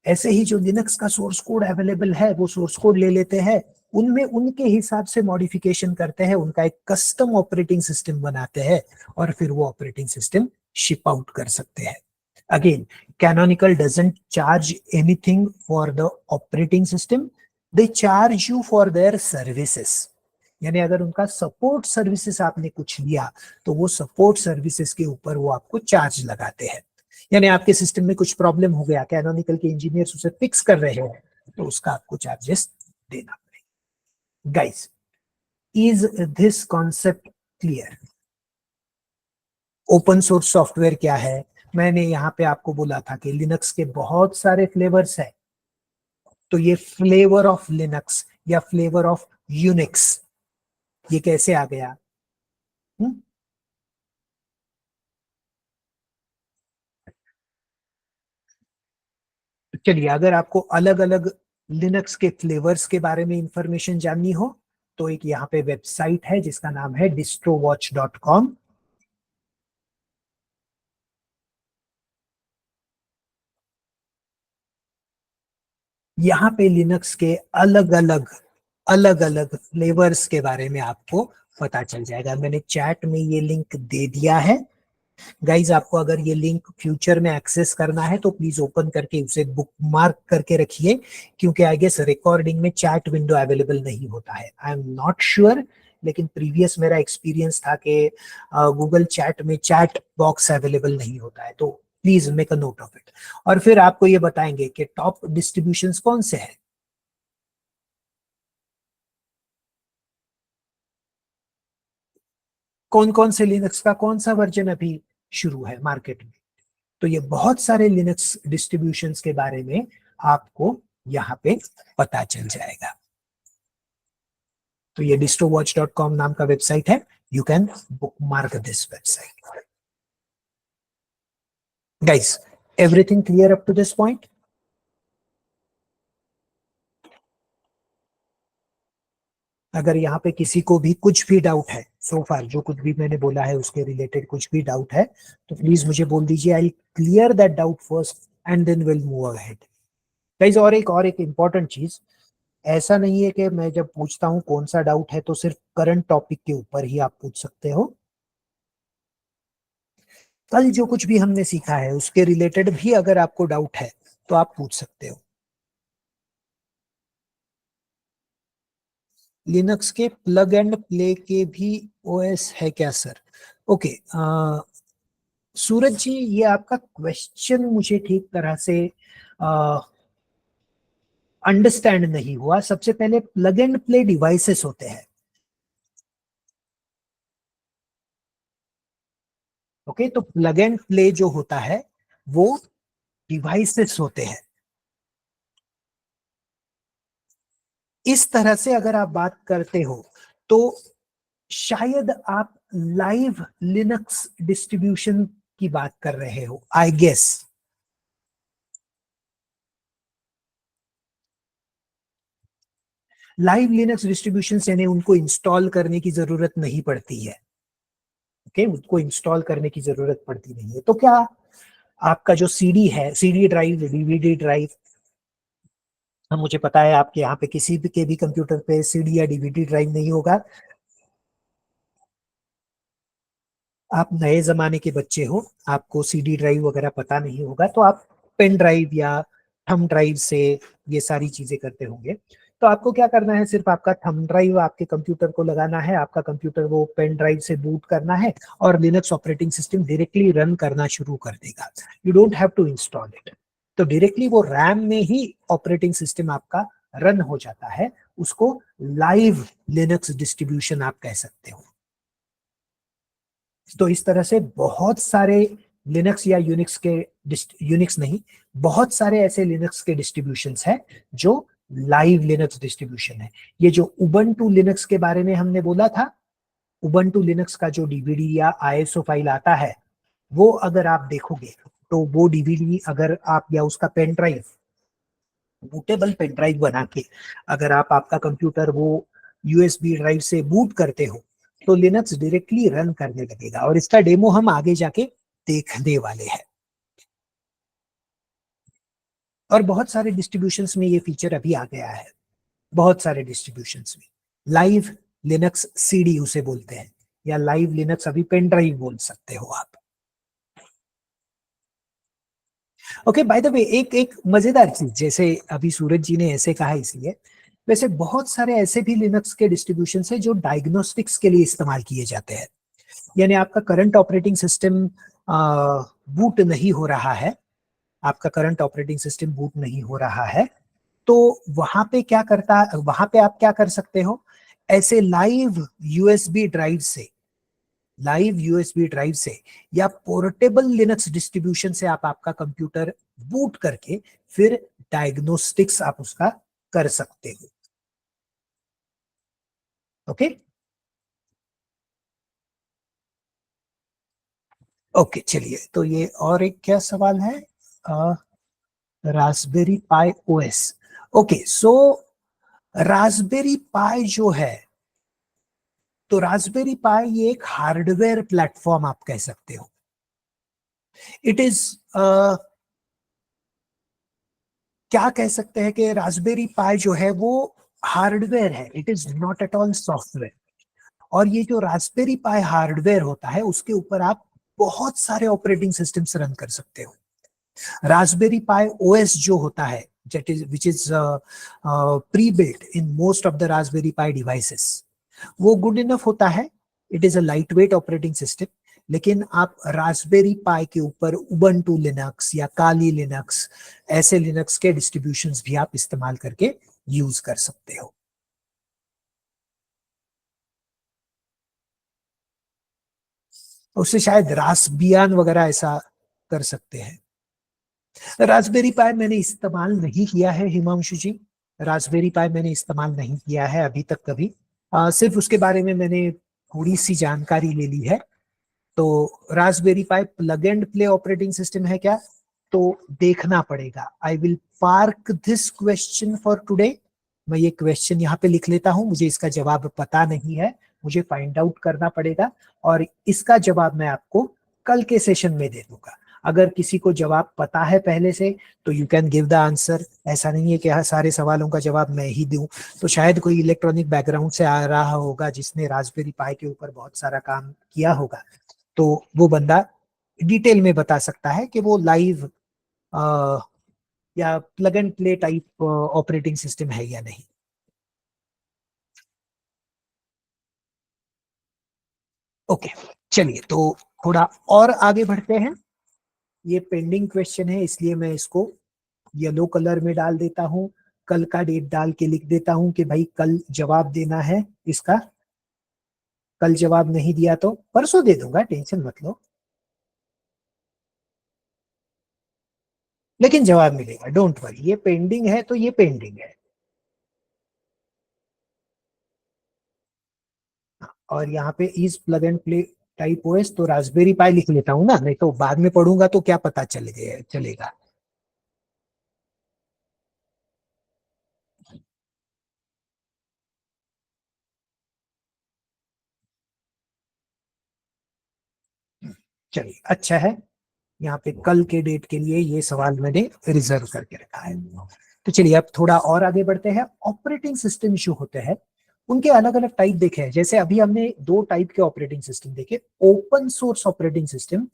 ऐसे ही जो लिनक्स का सोर्स कोड अवेलेबल है वो सोर्स कोड ले लेते हैं, उनमें उनके हिसाब से मॉडिफिकेशन करते हैं, उनका एक कस्टम ऑपरेटिंग सिस्टम बनाते हैं और फिर वो ऑपरेटिंग सिस्टम शिप आउट कर सकते हैं। Again, canonical doesn't charge anything for the operating system, they charge you for their services. यानी अगर उनका सपोर्ट सर्विसेज आपने कुछ लिया तो वो सपोर्ट सर्विसेज के ऊपर वो आपको चार्ज लगाते हैं। यानी आपके सिस्टम में कुछ प्रॉब्लम हो गया, कैनोनिकल के इंजीनियर्स उसे फिक्स कर रहे हैं, तो उसका आपको चार्जेस देना पड़ेगा। Guys, is this concept clear? Open source software क्या है? मैंने यहाँ पे आपको बोला था कि लिनक्स के बहुत सारे फ्लेवर्स हैं। तो ये फ्लेवर ऑफ लिनक्स या फ्लेवर ऑफ यूनिक्स ये कैसे आ गया? हुँ? चलिए, अगर आपको अलग अलग लिनक्स के फ्लेवर्स के बारे में इंफॉर्मेशन जाननी हो तो एक यहाँ पे वेबसाइट है जिसका नाम है distrowatch.com। यहाँ पे लिनक्स के अलग अलग फ्लेवर्स के बारे में आपको पता चल जाएगा। मैंने चैट में ये लिंक दे दिया है, गाइज आपको अगर ये लिंक फ्यूचर में एक्सेस करना है तो प्लीज ओपन करके उसे बुक मार्क करके रखिए, क्योंकि आई गेस रिकॉर्डिंग में चैट विंडो अवेलेबल नहीं होता है, आई एम नॉट श्योर, लेकिन प्रीवियस मेरा एक्सपीरियंस था कि गूगल चैट में चैट बॉक्स अवेलेबल नहीं होता है, तो please make a note of it. और फिर आपको ये बताएंगे कि टॉप डिस्ट्रीब्यूशंस कौन से हैं। कौन कौन से लिनक्स का कौन सा वर्जन अभी शुरू है मार्केट में। तो ये बहुत सारे लिनक्स डिस्ट्रीब्यूशंस के बारे में आपको यहाँ पे पता चल जाएगा। तो ये distowatch.com नाम का वेबसाइट है, you can bookmark this website. Guys, everything clear up to this point. अगर यहाँ पे किसी को भी कुछ भी डाउट है, सो फार जो कुछ भी मैंने बोला है उसके रिलेटेड कुछ भी डाउट है, तो प्लीज मुझे बोल दीजिए, I clear that doubt first and then will move ahead. Guys, और एक इंपॉर्टेंट चीज, ऐसा नहीं है कि मैं जब पूछता हूँ कौन सा डाउट है तो सिर्फ करंट टॉपिक के ऊपर ही आप पूछ सकते हो। कल जो कुछ भी हमने सीखा है उसके रिलेटेड भी अगर आपको डाउट है तो आप पूछ सकते हो। लिनक्स के प्लग एंड प्ले के भी ओएस है क्या सर। ओके, सूरज जी, ये आपका क्वेश्चन मुझे ठीक तरह से अंडरस्टैंड नहीं हुआ। सबसे पहले प्लग एंड प्ले डिवाइसेस होते हैं, ओके, तो प्लग एंड प्ले जो होता है वो डिवाइसेस होते हैं। इस तरह से अगर आप बात करते हो तो शायद आप लाइव लिनक्स डिस्ट्रीब्यूशन की बात कर रहे हो, I guess. Live Linux distribution यानी उनको इंस्टॉल करने की जरूरत नहीं पड़ती है, ओके, उनको इंस्टॉल करने की जरूरत पड़ती नहीं है। तो क्या आपका जो सीडी है, सीडी ड्राइव, डीवीडी ड्राइव, हम मुझे पता है आपके यहाँ पे किसी भी के भी कंप्यूटर पे सीडी या डीवीडी ड्राइव नहीं होगा। आप नए जमाने के बच्चे हो, आपको सीडी ड्राइव वगैरह पता नहीं होगा, तो आप पेन ड्राइव या थंब ड्राइव से ये सारी चीजें करते होंगे। तो आपको क्या करना है, सिर्फ आपका थंब ड्राइव आपके कंप्यूटर को लगाना है, आपका कंप्यूटर वो पेन ड्राइव से बूट करना है और Linux operating system directly run करना शुरू कर देगा। You don't have to install it. तो डायरेक्टली वो रैम में ही ऑपरेटिंग सिस्टम आपका रन हो जाता है। उसको लाइव लिनक्स डिस्ट्रीब्यूशन आप कह सकते हो। तो इस तरह से बहुत सारे लिनक्स या यूनिक्स के, यूनिक्स नहीं, बहुत सारे ऐसे लिनक्स के डिस्ट्रीब्यूशंस हैं जो लाइव लिनक्स डिस्ट्रीब्यूशन है। ये जो उबंटू लिनक्स के बारे में हमने बोला था, उबंटू लिनक्स का जो डीवीडी या आईएसओ फाइल आता है, वो अगर आप देखोगे तो वो डीवीडी अगर आप या उसका pen drive, bootable pen drive बना के अगर आप आपका कंप्यूटर वो यूएसबी ड्राइव से बूट करते हो तो लिनक्स डायरेक्टली रन करने लगेगा। और इसका डेमो हम आगे जाके देखने वाले हैं। और बहुत सारे डिस्ट्रीब्यूशंस में ये फीचर अभी आ गया है, बहुत सारे डिस्ट्रीब्यूशंस में लाइव लिनक्स सीडी उसे बोलते हैं, या लाइव लिनक्स अभी पेन ड्राइव बोल सकते हो आप। ओके, बाय द वे, एक एक मजेदार चीज, जैसे अभी सूरज जी ने ऐसे कहा इसलिए, वैसे बहुत सारे ऐसे भी लिनक्स के डिस्ट्रीब्यूशन है जो डायग्नोस्टिक्स के लिए इस्तेमाल किए जाते हैं। यानी आपका करंट ऑपरेटिंग सिस्टम बूट नहीं हो रहा है, आपका करंट ऑपरेटिंग सिस्टम बूट नहीं हो रहा है, तो वहां पे आप क्या कर सकते हो, ऐसे लाइव यूएसबी ड्राइव से या पोर्टेबल लिनक्स डिस्ट्रीब्यूशन से आप आपका कंप्यूटर बूट करके फिर डायग्नोस्टिक्स आप उसका कर सकते हो। ओके, ओके, चलिए, तो ये और एक क्या सवाल है, रास्पबेरी पाई ओएस। ओके, सो रास्पबेरी पाई जो है, तो रास्पबेरी पाई ये एक हार्डवेयर प्लेटफॉर्म आप कह सकते हो। इट इज क्या कह सकते हैं कि रास्पबेरी पाई जो है वो हार्डवेयर है, it is not at all software. और ये जो रास्पबेरी पाई हार्डवेयर होता है उसके ऊपर आप बहुत सारे ऑपरेटिंग सिस्टम्स रन कर सकते हो। रास्पबेरी पाई ओएस जो होता है, which is pre-built in most of the Raspberry Pi devices, वो गुड इनफ होता है। It is a light weight operating system. लेकिन आप रास्पबेरी पाई के ऊपर उबंटू लिनक्स या काली लिनक्स, ऐसे लिनक्स के डिस्ट्रीब्यूशंस भी आप इस्तेमाल करके यूज कर सकते हो। उससे शायद रास्बियान वगैरह ऐसा कर सकते हैं। रास्पबेरी पाई मैंने इस्तेमाल नहीं किया है हिमांशु जी। रास्पबेरी पाई मैंने इस्तेमाल नहीं किया है अभी तक कभी। सिर्फ उसके बारे में मैंने थोड़ी सी जानकारी ले ली है। तो Raspberry pi plug and play operating system है क्या, तो देखना पड़ेगा। I will park this question for today. मैं ये क्वेश्चन यहाँ पे लिख लेता हूँ, मुझे इसका जवाब पता नहीं है, मुझे फाइंड आउट करना पड़ेगा और इसका जवाब मैं आपको कल के सेशन में दे दूंगा। अगर किसी को जवाब पता है पहले से तो you can give the answer. ऐसा नहीं है कि हाँ सारे सवालों का जवाब मैं ही दूं। तो शायद कोई इलेक्ट्रॉनिक बैकग्राउंड से आ रहा होगा जिसने रास्पबेरी पाई के ऊपर बहुत सारा काम किया होगा, तो वो बंदा डिटेल में बता सकता है कि वो लाइव या plug and play type operating system है या नहीं। ओके, चलिए तो थोड़ा और आगे बढ़ते हैं। ये पेंडिंग क्वेश्चन है इसलिए मैं इसको येलो कलर में डाल देता हूं। कल का डेट डाल के लिख देता हूं कि भाई कल जवाब देना है इसका। कल जवाब नहीं दिया तो परसों दे दूंगा, टेंशन मत लो, लेकिन जवाब मिलेगा, डोंट वरी। ये पेंडिंग है तो ये पेंडिंग है। और यहाँ पे is plug and play type OS, तो रास्पबेरी पाई लिख लेता हूँ ना, नहीं तो बाद में पढ़ूंगा तो क्या पता चलेगा। चलिए अच्छा है, यहाँ पे कल के डेट के लिए ये सवाल मैंने रिजर्व करके रखा है। तो चलिए अब थोड़ा और आगे बढ़ते हैं। ऑपरेटिंग सिस्टम जो होते हैं उनके अलग अलग टाइप देखे हैं। जैसे अभी हमने दो टाइप के ऑपरेटिंग सिस्टम देखे, ओपन सोर्स ऑपरेटिंग सिस्टम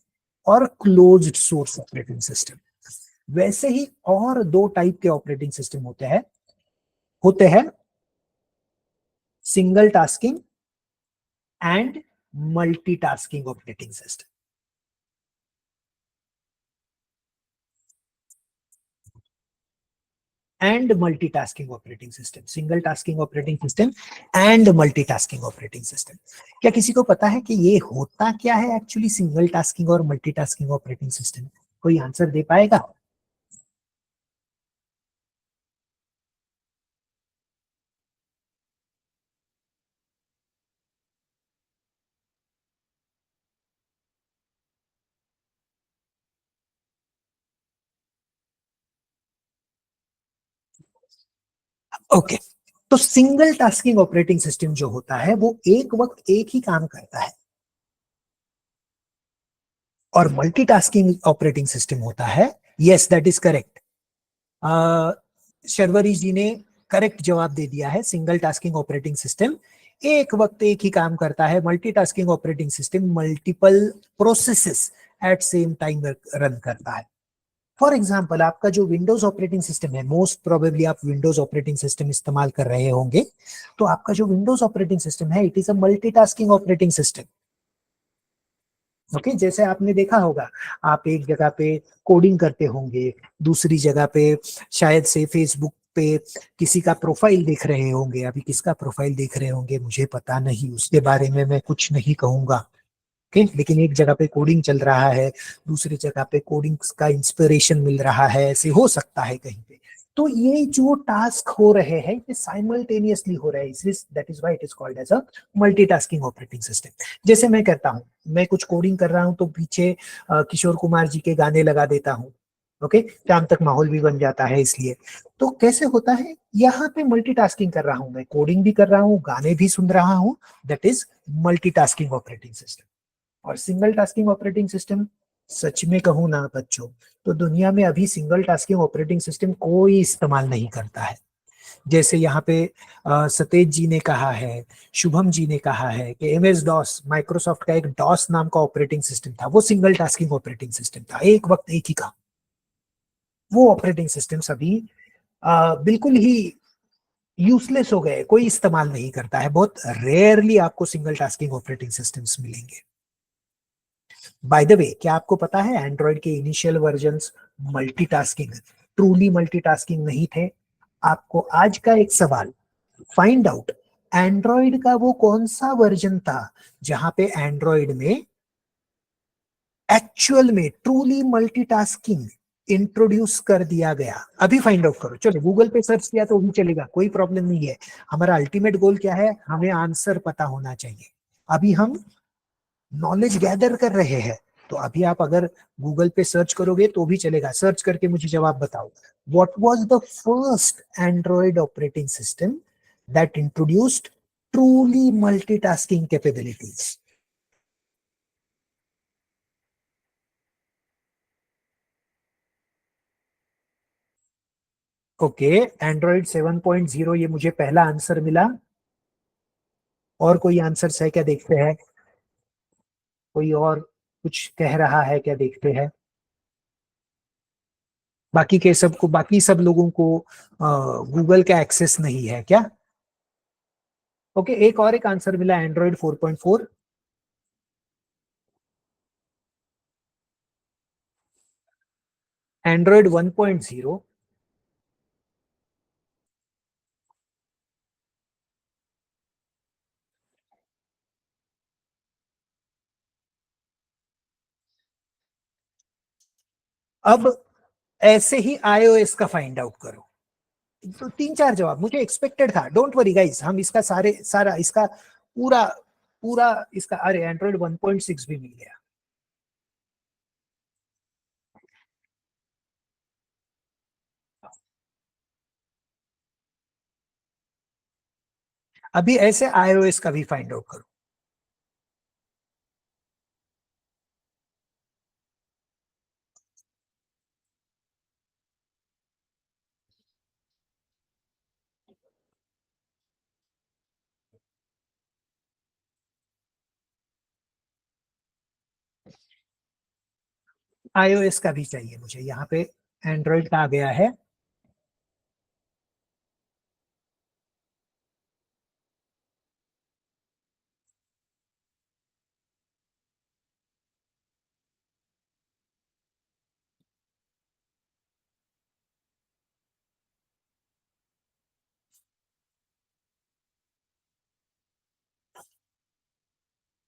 और क्लोज्ड सोर्स ऑपरेटिंग सिस्टम। वैसे ही और दो टाइप के ऑपरेटिंग सिस्टम होते हैं single tasking and multitasking operating system. And multitasking operating system, single tasking operating system and multitasking operating system. क्या किसी को पता है कि ये होता क्या है एक्चुअली, सिंगल टास्किंग और मल्टीटास्किंग ऑपरेटिंग सिस्टम? कोई आंसर दे पाएगा? ओके, तो सिंगल टास्किंग ऑपरेटिंग सिस्टम जो होता है वो एक वक्त एक ही काम करता है, और मल्टीटास्किंग ऑपरेटिंग सिस्टम होता है, yes that is correct. Sharvari ji ने करेक्ट जवाब दे दिया है। सिंगल टास्किंग ऑपरेटिंग सिस्टम एक वक्त एक ही काम करता है। Multitasking operating system multiple processes at same time run करता है। फॉर एग्जाम्पल आपका जो विंडोज ऑपरेटिंग सिस्टम है, मोस्ट प्रोबेबली आप विंडोज ऑपरेटिंग सिस्टम इस्तेमाल कर रहे होंगे, तो आपका जो विंडोज ऑपरेटिंग सिस्टम है it is a multitasking operating system. Okay, जैसे आपने देखा होगा, आप एक जगह पे कोडिंग करते होंगे, दूसरी जगह पे शायद से फेसबुक पे किसी का प्रोफाइल देख रहे होंगे। अभी किसका प्रोफाइल देख रहे होंगे मुझे पता नहीं, उसके बारे में मैं कुछ नहीं कहूंगा। ओके, लेकिन एक जगह पे कोडिंग चल रहा है, दूसरी जगह पे कोडिंग का इंस्पिरेशन मिल रहा है, ऐसे हो सकता है कहीं पे। तो ये जो टास्क हो रहे हैं ये साइमल्टेनियसली हो रहे हैं, that is why it is called as a multitasking operating system. जैसे मैं करता हूँ, मैं कुछ कोडिंग कर रहा हूँ तो पीछे किशोर कुमार जी के गाने लगा देता हूँ। ओके, शाम तक माहौल भी बन जाता है इसलिए। तो कैसे होता है, यहाँ पे मल्टीटास्किंग कर रहा हूँ, मैं कोडिंग भी कर रहा हूँ, गाने भी सुन रहा हूँ, that is multitasking operating system. और सिंगल टास्किंग ऑपरेटिंग सिस्टम, सच में कहूं ना बच्चों, तो दुनिया में अभी सिंगल टास्किंग ऑपरेटिंग सिस्टम कोई इस्तेमाल नहीं करता है। जैसे यहाँ पे सतेज जी ने कहा है, शुभम जी ने कहा है कि MS डॉस, माइक्रोसॉफ्ट का एक डॉस नाम का ऑपरेटिंग सिस्टम था, वो सिंगल टास्किंग ऑपरेटिंग सिस्टम था, एक वक्त एक ही काम। वो ऑपरेटिंग सिस्टम्स अभी बिल्कुल ही यूजलेस हो गए, कोई इस्तेमाल नहीं करता है, बहुत रेयरली आपको सिंगल टास्किंग ऑपरेटिंग सिस्टम्स मिलेंगे। बाय द वे, क्या आपको पता है एंड्रॉइड के initial versions multitasking, truly multitasking नहीं थे? आपको आज का एक सवाल, फाइंड आउट एंड्रॉइड का वो कौन सा वर्जन था जहां पे एंड्रॉइड में एक्चुअल में ट्रूली मल्टीटास्किंग इंट्रोड्यूस कर दिया गया। अभी फाइंड आउट करो, चलो गूगल पे सर्च किया तो भी चलेगा, कोई प्रॉब्लम नहीं है। हमारा अल्टीमेट गोल क्या है, हमें आंसर पता होना चाहिए। अभी हम नॉलेज गैदर कर रहे हैं, तो अभी आप अगर गूगल पे सर्च करोगे तो भी चलेगा, सर्च करके मुझे जवाब बताओ, what was the first Android operating system that introduced truly multitasking capabilities? Okay, Android 7.0, ये मुझे पहला आंसर मिला। और कोई आंसर है क्या, देखते हैं, कोई और कुछ कह रहा है क्या, देखते हैं। बाकी के सबको, बाकी सब लोगों को गूगल का एक्सेस नहीं है क्या? ओके, एक और एक आंसर मिला, एंड्रॉइड 4.4। एंड्रॉइड 1.0। अब ऐसे ही iOS का फाइंड आउट करो। तो तीन चार जवाब मुझे एक्सपेक्टेड था, डोंट वरी गाइस, हम इसका सारा इसका पूरा पूरा इसका, अरे एंड्रॉइड 1.6 भी मिल गया। अभी ऐसे iOS का भी फाइंड आउट करो। iOS का भी चाहिए मुझे, यहाँ पे एंड्रॉइड का आ गया है।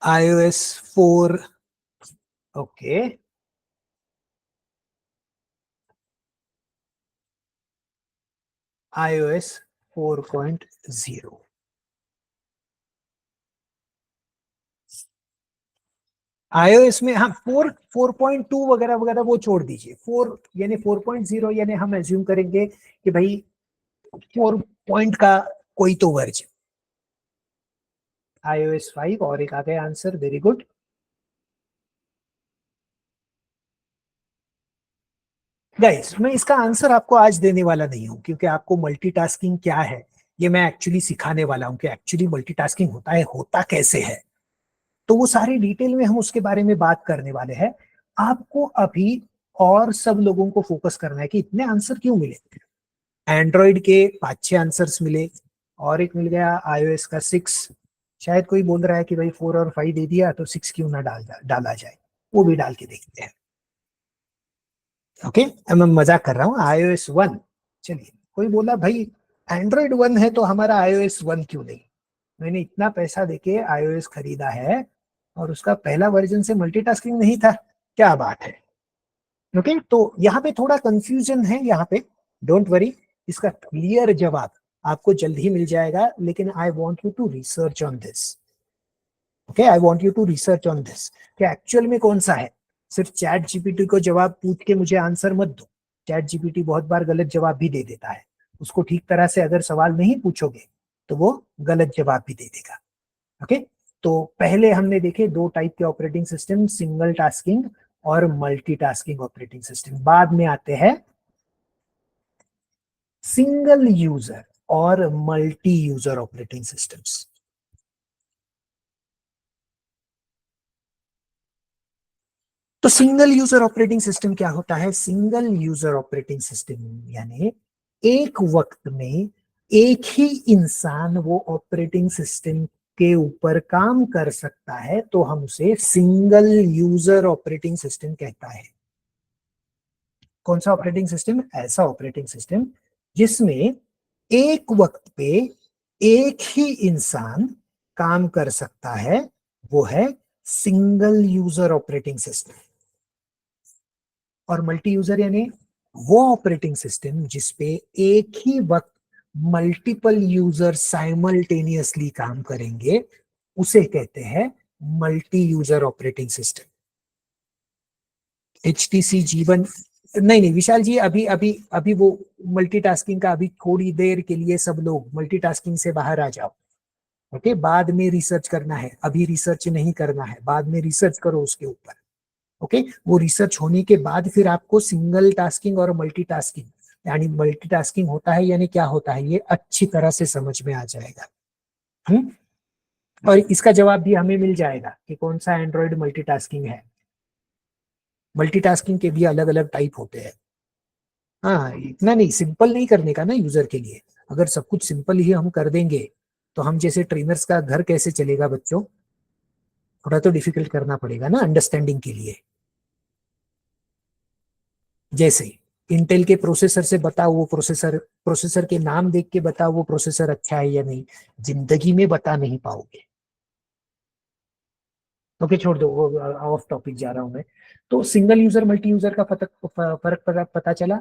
iOS 4। Okay, iOS 4.0। iOS में हाँ, 4.2 वगैरह वगैरह वो छोड़ दीजिए, 4 यानी 4.0 यानी हम एज्यूम करेंगे कि भाई 4 पॉइंट का कोई तो वर्जन। iOS 5, और एक आ गया आंसर, वेरी गुड। गाइस, मैं इसका आंसर आपको आज देने वाला नहीं हूं, क्योंकि आपको मल्टीटास्किंग क्या है ये मैं एक्चुअली सिखाने वाला हूं कि एक्चुअली मल्टीटास्किंग होता है, होता कैसे है। तो वो सारी डिटेल में हम उसके बारे में बात करने वाले हैं। आपको अभी और सब लोगों को फोकस करना है कि इतने आंसर क्यों मिले। एंड्रॉइड के 5-6 आंसर्स मिले, और एक मिल गया iOS का 6। शायद कोई बोल रहा है कि भाई 4 और 5 दे दिया तो 6 क्यों ना डाला जाए, वो भी डाल के देखते हैं। ओके, अब मैं मजाक कर रहा हूँ, iOS 1। चलिए, कोई बोला भाई एंड्रॉइड 1 है तो हमारा iOS 1 क्यों नहीं? मैंने इतना पैसा देके iOS खरीदा है और उसका पहला वर्जन से मल्टीटास्किंग नहीं था, क्या बात है। ओके, तो यहाँ पे थोड़ा कंफ्यूजन है यहाँ पे, डोंट वरी, इसका क्लियर जवाब आपको जल्द ही मिल जाएगा, लेकिन I want you to research on this. Okay, I want you to research on this कि एक्चुअल में कौन सा है। सिर्फ चैट जीपीटी को जवाब पूछ के मुझे आंसर मत दो, चैट जीपीटी बहुत बार गलत जवाब भी दे देता है। उसको ठीक तरह से अगर सवाल नहीं पूछोगे तो वो गलत जवाब भी दे देगा। ओके, तो पहले हमने देखे दो टाइप के ऑपरेटिंग सिस्टम, सिंगल टास्किंग और मल्टीटास्किंग ऑपरेटिंग सिस्टम। बाद में आते हैं सिंगल यूजर और मल्टी यूजर ऑपरेटिंग सिस्टम्स। तो सिंगल यूजर ऑपरेटिंग सिस्टम क्या होता है? सिंगल यूजर ऑपरेटिंग सिस्टम यानी एक वक्त में एक ही इंसान वो ऑपरेटिंग सिस्टम के ऊपर काम कर सकता है, तो हम उसे सिंगल यूजर ऑपरेटिंग सिस्टम कहता है। कौन सा ऑपरेटिंग सिस्टम? ऐसा ऑपरेटिंग सिस्टम जिसमें एक वक्त पे एक ही इंसान काम कर सकता है, वो है सिंगल यूजर ऑपरेटिंग सिस्टम। और मल्टी यूजर यानी वो ऑपरेटिंग सिस्टम जिसपे एक ही वक्त मल्टीपल यूजर साइमल्टेनियसली काम करेंगे, उसे कहते हैं multi user operating system. HTC G1। नहीं नहीं विशाल जी, अभी अभी अभी वो मल्टीटास्किंग का, अभी थोड़ी देर के लिए सब लोग मल्टीटास्किंग से बाहर आ जाओ। ओके, बाद में रिसर्च करना है, अभी रिसर्च नहीं करना है, बाद में रिसर्च करो उसके ऊपर। ओके, वो रिसर्च होने के बाद फिर आपको सिंगल टास्किंग और मल्टीटास्किंग यानी मल्टीटास्किंग होता है यानी क्या होता है, ये अच्छी तरह से समझ में आ जाएगा। और इसका जवाब भी हमें मिल जाएगा कि कौन सा एंड्रॉइड मल्टीटास्किंग है। मल्टीटास्किंग के भी अलग अलग टाइप होते हैं। हाँ, इतना नहीं सिंपल नहीं करने का ना यूजर के लिए। अगर सब कुछ सिंपल ही हम कर देंगे तो हम जैसे ट्रेनर्स का घर कैसे चलेगा बच्चों? थोड़ा तो डिफिकल्ट करना पड़ेगा ना अंडरस्टैंडिंग के लिए। जैसे इंटेल के प्रोसेसर से बताओ, वो प्रोसेसर प्रोसेसर के नाम देख के बताओ वो प्रोसेसर अच्छा है या नहीं, जिंदगी में बता नहीं पाओगे। ओके छोड़ दो, वो ऑफ टॉपिक जा रहा हूं मैं। तो सिंगल यूजर मल्टी यूजर का फर्क पता चला।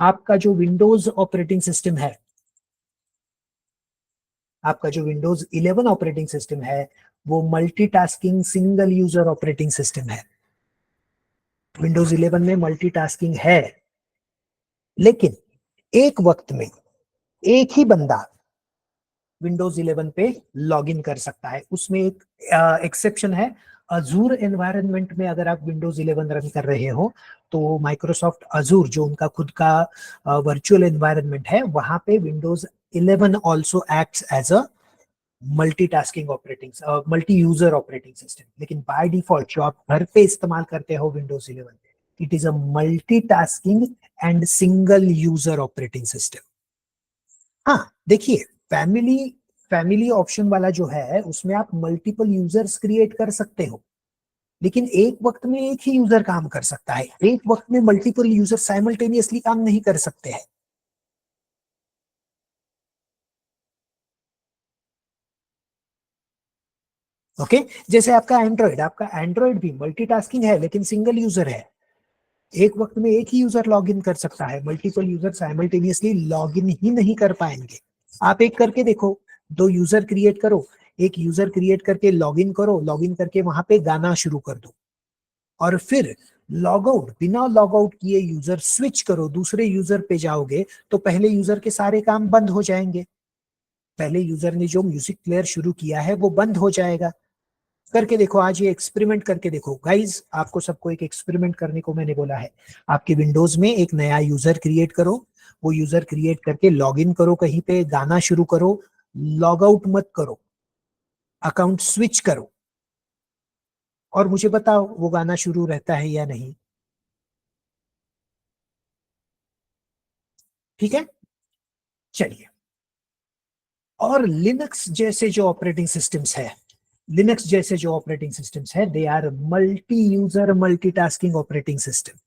आपका जो विंडोज ऑपरेटिंग सिस्टम है, आपका जो विंडोज 11 ऑपरेटिंग सिस्टम है, वो multitasking single user operating system है। विंडोज 11 में मल्टीटास्किंग है, लेकिन एक वक्त में एक ही बंदा विंडोज 11 पे लॉग इन कर सकता है। उसमें एक एक्सेप्शन है। अजूर एनवायरनमेंट में अगर आप विंडोज 11 रन कर रहे हो, तो माइक्रोसॉफ्ट अजूर जो उनका खुद का वर्चुअल एनवायरनमेंट है, वहां पे Windows 11 also acts as a multitasking operating multi user operating system. लेकिन बाय डिफॉल्ट जो आप घर पे इस्तेमाल करते हो Windows 11, it is a multitasking and single user operating system. हाँ देखिए, फैमिली फैमिली ऑप्शन वाला जो है उसमें आप मल्टीपल यूजर्स क्रिएट कर सकते हो, लेकिन एक वक्त में एक ही यूजर काम कर सकता है। एक वक्त में मल्टीपल यूजर साइमल्टेनियसली काम नहीं कर सकते हैं। ओके, जैसे आपका एंड्रॉइड भी मल्टीटास्किंग है लेकिन सिंगल यूजर है। एक वक्त में एक ही यूजर लॉग इन कर सकता है, multiple user simultaneously log in ही नहीं कर पाएंगे। आप एक करके देखो, दो यूजर क्रिएट करो, एक यूजर क्रिएट करके लॉग इन करो, लॉग इन करके वहां पे गाना शुरू कर दो, और फिर लॉग आउट, बिना लॉग आउट किए यूजर स्विच करो, दूसरे यूजर पे जाओगे तो पहले यूजर के सारे काम बंद हो जाएंगे। पहले यूजर ने जो म्यूजिक प्लेयर शुरू किया है वो बंद हो जाएगा। करके देखो, आज ये एक्सपेरिमेंट करके देखो गाइज, आपको सबको एक एक्सपेरिमेंट करने को मैंने बोला है। आपके विंडोज में एक नया यूजर क्रिएट करो, वो यूजर क्रिएट करके लॉग इन करो, कहीं पे गाना शुरू करो, लॉग आउट मत करो, अकाउंट स्विच करो, और मुझे बताओ वो गाना शुरू रहता है या नहीं। ठीक है, चलिए। और लिनक्स जैसे जो ऑपरेटिंग सिस्टम्स है, लिनक्स जैसे जो ऑपरेटिंग सिस्टम्स है, they are multi user multitasking operating system.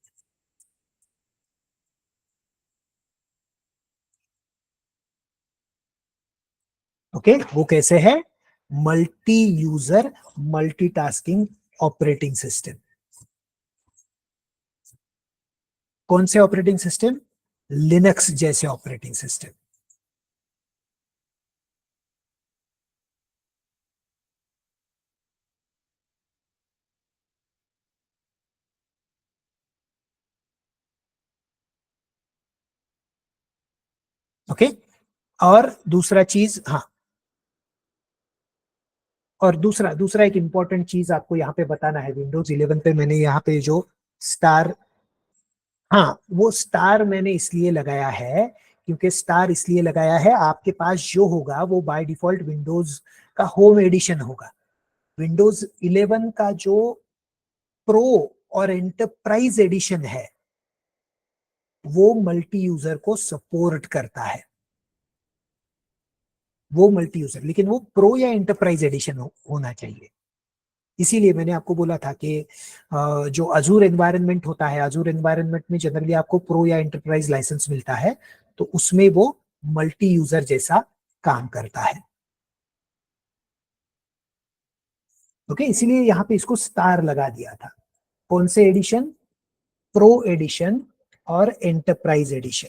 Okay, वो कैसे है? Multi user multitasking operating system. कौन से ऑपरेटिंग सिस्टम? लिनक्स जैसे ऑपरेटिंग सिस्टम। ओके, और दूसरा चीज, हाँ, और दूसरा दूसरा एक इंपॉर्टेंट चीज आपको यहाँ पे बताना है। विंडोज 11 पे मैंने यहाँ पे जो स्टार, हाँ वो स्टार मैंने इसलिए लगाया है क्योंकि स्टार इसलिए लगाया है, आपके पास जो होगा वो बाय डिफॉल्ट विंडोज का होम एडिशन होगा। विंडोज 11 का जो प्रो और एंटरप्राइज एडिशन है वो मल्टी यूजर को सपोर्ट करता है, वो मल्टी यूजर, लेकिन वो प्रो या एंटरप्राइज एडिशन होना चाहिए। इसीलिए मैंने आपको बोला था कि जो अजूर एनवायरनमेंट होता है, अजूर एनवायरनमेंट में जनरली आपको प्रो या एंटरप्राइज लाइसेंस मिलता है, तो उसमें वो मल्टी यूजर जैसा काम करता है। ओके, इसीलिए यहाँ पे इसको स्टार लगा दिया था। कौन से एडिशन? प्रो एडिशन और एंटरप्राइज एडिशन,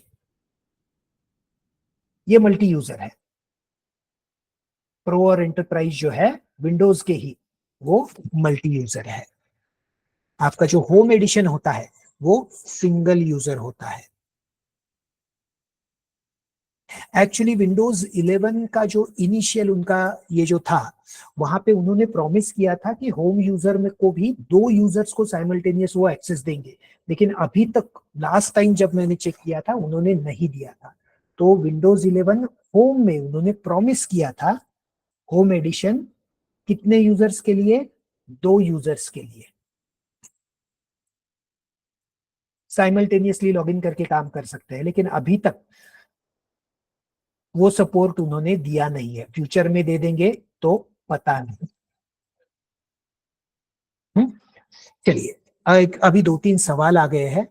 ये मल्टी यूजर है। प्रो और एंटरप्राइज जो है विंडोज के ही, वो मल्टी यूजर है। आपका जो होम एडिशन होता है वो सिंगल यूजर होता है। एक्चुअली विंडोज 11 का जो इनिशियल उनका ये जो था, वहां पे उन्होंने प्रॉमिस किया था कि होम यूजर में को भी 2 यूजर्स को साइमल्टेनियस वो एक्सेस देंगे, लेकिन अभी तक लास्ट टाइम जब मैंने चेक किया था उन्होंने नहीं दिया था। तो विंडोज 11 होम में उन्होंने प्रॉमिस किया था होम एडिशन कितने यूजर्स के लिए? 2 यूजर्स के लिए साइमल्टेनियसली लॉगिन करके काम कर सकते हैं, लेकिन अभी तक वो सपोर्ट उन्होंने दिया नहीं है। फ्यूचर में दे देंगे तो पता नहीं। चलिए, अभी 2-3 सवाल आ गए हैं।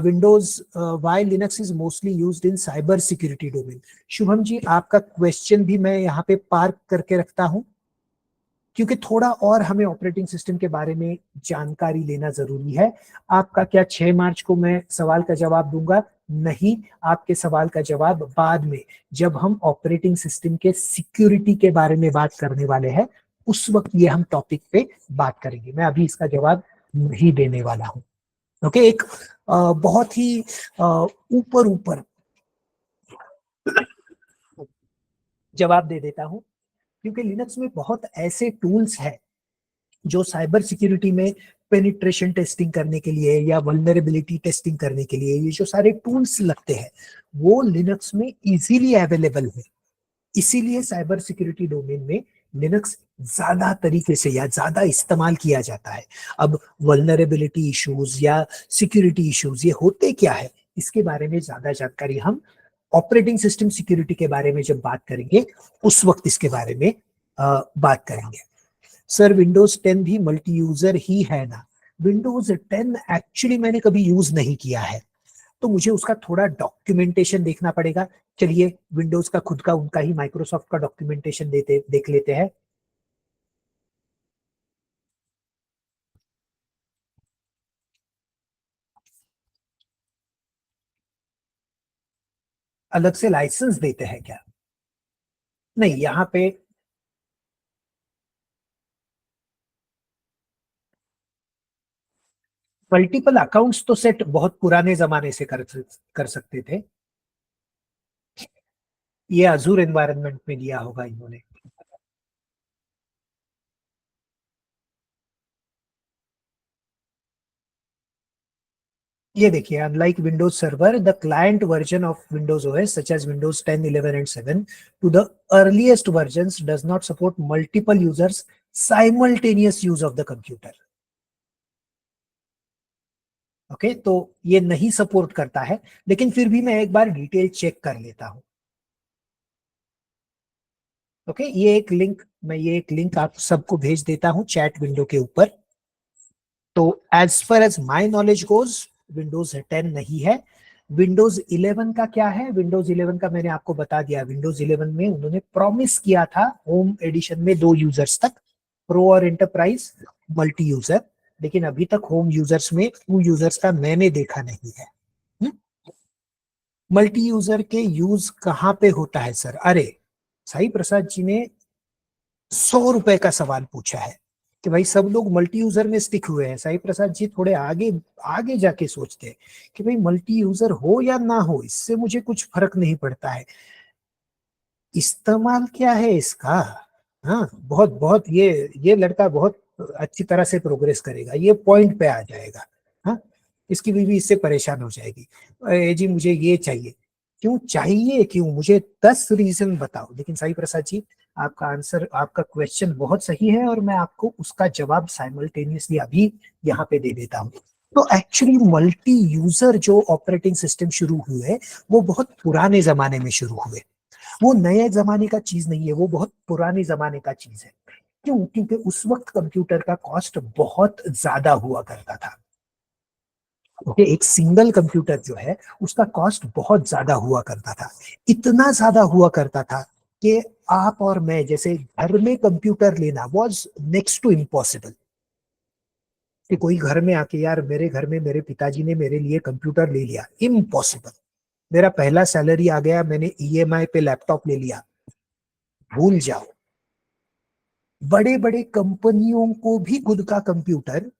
Windows why Linux is mostly used in cyber security domain. Shubham ji, आपका क्वेश्चन भी मैं यहाँ पे पार्क करके रखता हूँ, क्योंकि थोड़ा और हमें ऑपरेटिंग सिस्टम के बारे में जानकारी लेना जरूरी है। आपका क्या 6 मार्च को मैं सवाल का जवाब दूंगा? नहीं, आपके सवाल का जवाब बाद में, जब हम ऑपरेटिंग सिस्टम के सिक्योरिटी के बारे में बात करने वाले हैं, उस वक्त ये हम टॉपिक पे बात करेंगे। मैं अभी इसका जवाब नहीं देने वाला हूं। ओके, एक बहुत ही ऊपर ऊपर जवाब दे देता हूं, क्योंकि लिनक्स में बहुत ऐसे टूल्स हैं जो साइबर सिक्योरिटी में पेनिट्रेशन टेस्टिंग करने के लिए या वल्नरेबिलिटी टेस्टिंग करने के लिए ये जो सारे टूल्स लगते हैं वो लिनक्स में इजीली अवेलेबल है। इसीलिए साइबर सिक्योरिटी डोमेन में लिनक्स ज्यादा तरीके से या ज्यादा इस्तेमाल किया जाता है। अब वल्नरेबिलिटी इश्यूज या सिक्योरिटी इश्यूज ये होते क्या है, इसके बारे में ज्यादा जानकारी हम ऑपरेटिंग सिस्टम सिक्योरिटी के बारे में जब बात करेंगे उस वक्त इसके बारे में बात करेंगे। सर, विंडोज 10 भी मल्टी यूजर ही है ना? विंडोज 10 एक्चुअली मैंने कभी यूज नहीं किया है, तो मुझे उसका थोड़ा डॉक्यूमेंटेशन देखना पड़ेगा। चलिए, विंडोज का खुद का उनका ही माइक्रोसॉफ्ट का डॉक्यूमेंटेशन देख लेते हैं। अलग से लाइसेंस देते हैं क्या? नहीं, यहाँ पे मल्टीपल अकाउंट्स तो सेट बहुत पुराने जमाने से कर सकते थे। ये अजूर एनवायरनमेंट में दिया होगा इन्होंने। ये देखिए, unlike Windows server the client version of Windows OS such as Windows 10, 11 and 7 to the earliest versions does not support multiple users simultaneous use of the computer. Okay, तो ये नहीं सपोर्ट करता है, लेकिन फिर भी मैं एक बार डिटेल चेक कर लेता हूं। ओके, ये एक लिंक आप सबको भेज देता हूं चैट विंडो के ऊपर। तो as far as my knowledge goes, Windows 10 नहीं है। विंडोज 11 का क्या है? विंडोज 11 का मैंने आपको बता दिया। विंडोज 11 में उन्होंने प्रॉमिस किया था होम एडिशन में 2 यूजर्स तक, प्रो और एंटरप्राइज मल्टी यूजर, लेकिन अभी तक होम यूजर्स में 2 यूजर्स का मैंने देखा नहीं है। मल्टी यूजर के यूज कहाँ पे होता है सर? अरे, साई प्रसाद जी ने 100 रुपए का सवाल पूछा है कि भाई सब लोग मल्टी यूजर में स्टिक हुए हैं। साई प्रसाद जी थोड़े आगे आगे जाके सोचते हैं कि भाई मल्टी यूजर हो या ना हो, इससे मुझे कुछ फर्क नहीं पड़ता है, इस्तेमाल क्या है इसका। हाँ, बहुत बहुत ये लड़का बहुत अच्छी तरह से प्रोग्रेस करेगा, ये पॉइंट पे आ जाएगा। हाँ, इसकी बीवी इससे परेशान हो जाएगी, जी मुझे ये चाहिए। क्यों चाहिए, क्यों, मुझे 10 रीजन बताओ। लेकिन साई प्रसाद जी, आपका आंसर, आपका क्वेश्चन बहुत सही है और मैं आपको उसका जवाब साइमल्टेनियसली अभी यहाँ पे दे देता हूँ। तो एक्चुअली मल्टी यूजर जो ऑपरेटिंग सिस्टम शुरू हुए, वो बहुत पुराने जमाने में शुरू हुए। वो नए जमाने का चीज नहीं है, वो बहुत पुराने जमाने का चीज है। क्यों? क्योंकि उस वक्त कंप्यूटर का कॉस्ट बहुत ज्यादा हुआ करता था। ओके, एक सिंगल कंप्यूटर जो है उसका कॉस्ट बहुत ज्यादा हुआ करता था। इतना ज्यादा हुआ करता था कि आप और मैं जैसे घर में कंप्यूटर लेना वाज नेक्स्ट टू इम्पॉसिबल। कि कोई घर में आके, यार मेरे घर में मेरे पिताजी ने मेरे लिए कंप्यूटर ले लिया, इम्पॉसिबल। मेरा पहला सैलरी आ गया, मैंने ईएमआई पे लैपटॉप ले लिया, भूल जाओ। बड़े बड़े कंपनियों को भी खुद का कंप्यूटर